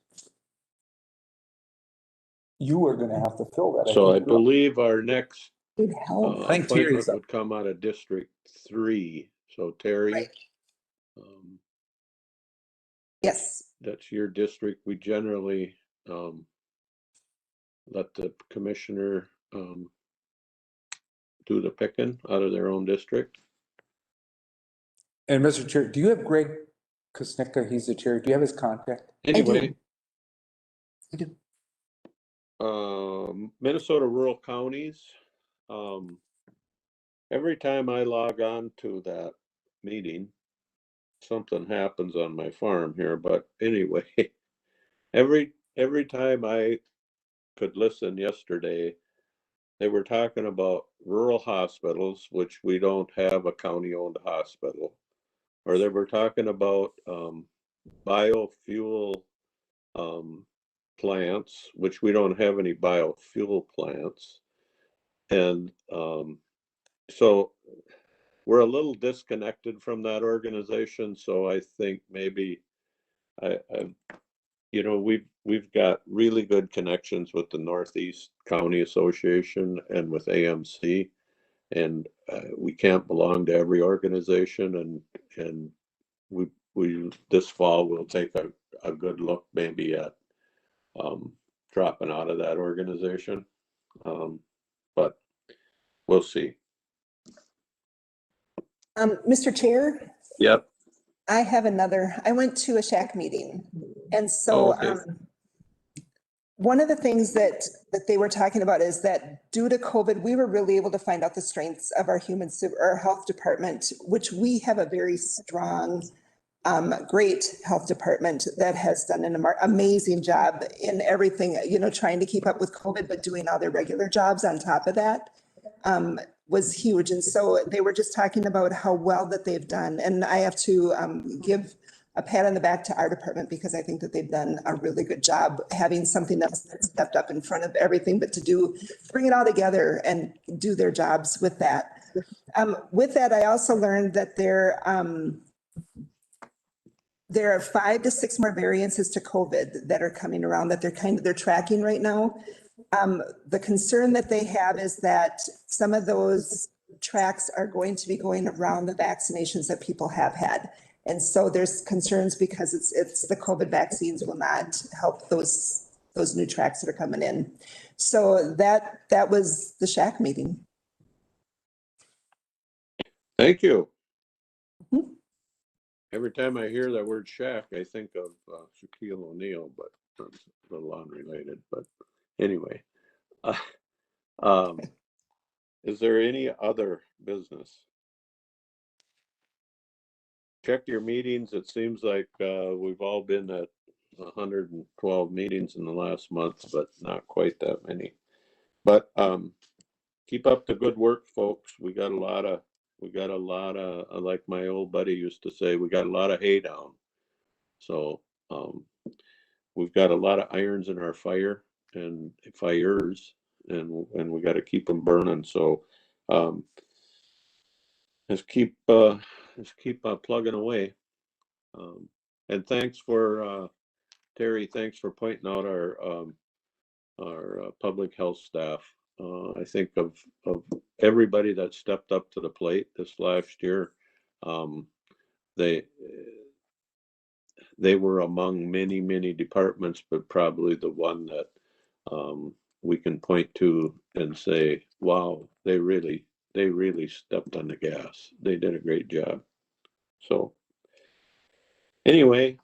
You are gonna have to fill that. So I think. believe our next Good help. I think Terry's appointment up. would come out of District 3. So Terry, Right. um, Yes. that's your district. We generally let the commissioner do the picking out of their own district. And Mr. Chair, do you have Greg Kusnicka? He's the chair. Do you have his contact? Anyway, I do. Minnesota rural counties. Every time I log on to that meeting, something happens on my farm here. But anyway, every time I could listen yesterday, they were talking about rural hospitals, which we don't have a county-owned hospital, or they were talking about biofuel plants, which we don't have any biofuel plants. And so we're a little disconnected from that organization. So I think maybe you know, we've got really good connections with the Northeast County Association and with AMC, and we can't belong to every organization. And we this fall we'll take a good look maybe at dropping out of that organization, but we'll see. Mr. Chair, Yep. I went to a SHAC meeting. And so, Okay. one of the things that they were talking about is that due to COVID, we were really able to find out the strengths of our our health department, which we have a very strong, great health department that has done an amazing job in everything, you know, trying to keep up with COVID, but doing all their regular jobs on top of that. Was huge. And so they were just talking about how well that they've done. And I have to give a pat on the back to our department because I think that they've done a really good job having something that's stepped up in front of everything, but to bring it all together and do their jobs with that. With that, I also learned that there are 5 to 6 more variances to COVID that are coming around that they're tracking right now. The concern that they have is that some of those tracks are going to be going around the vaccinations that people have had. And so there's concerns because it's the COVID vaccines will not help those new tracks that are coming in. So that was the SHAC meeting. Thank you. Mhm. Every time I hear that word shack, I think of Shaquille O'Neal, but it's a little unrelated. But anyway, is there any other business? Check your meetings. It seems like we've all been at 112 meetings in the last month, but not quite that many. But keep up the good work, folks. We got a lot of, like my old buddy used to say, we got a lot of hay down. So we've got a lot of irons in our fire and fires, and we got to keep them burning. So let's keep plugging away. And thanks for Terry. Thanks for pointing out our public health staff. I think of everybody that stepped up to the plate this last year. They were among many departments, but probably the one that we can point to and say, wow, they really stepped on the gas. They did a great job. So anyway,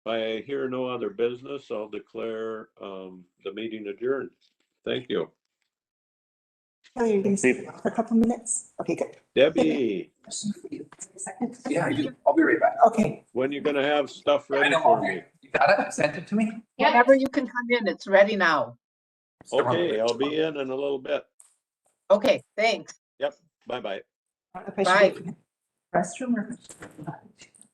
if I hear no other business, I'll declare the meeting adjourned. Thank you. Oh, you're gonna stay for a couple minutes? Okay, good. Debbie, Question for you. A second. Yeah, I do. I'll be right back. Okay. when you gonna have stuff I ready know, for okay. me? You got it? Sent it to me? Whenever you can come in, it's ready now. Okay, I'll be in a little bit. Okay, thanks. Yep, bye-bye. I don't know if I should Bye. go to the restroom or.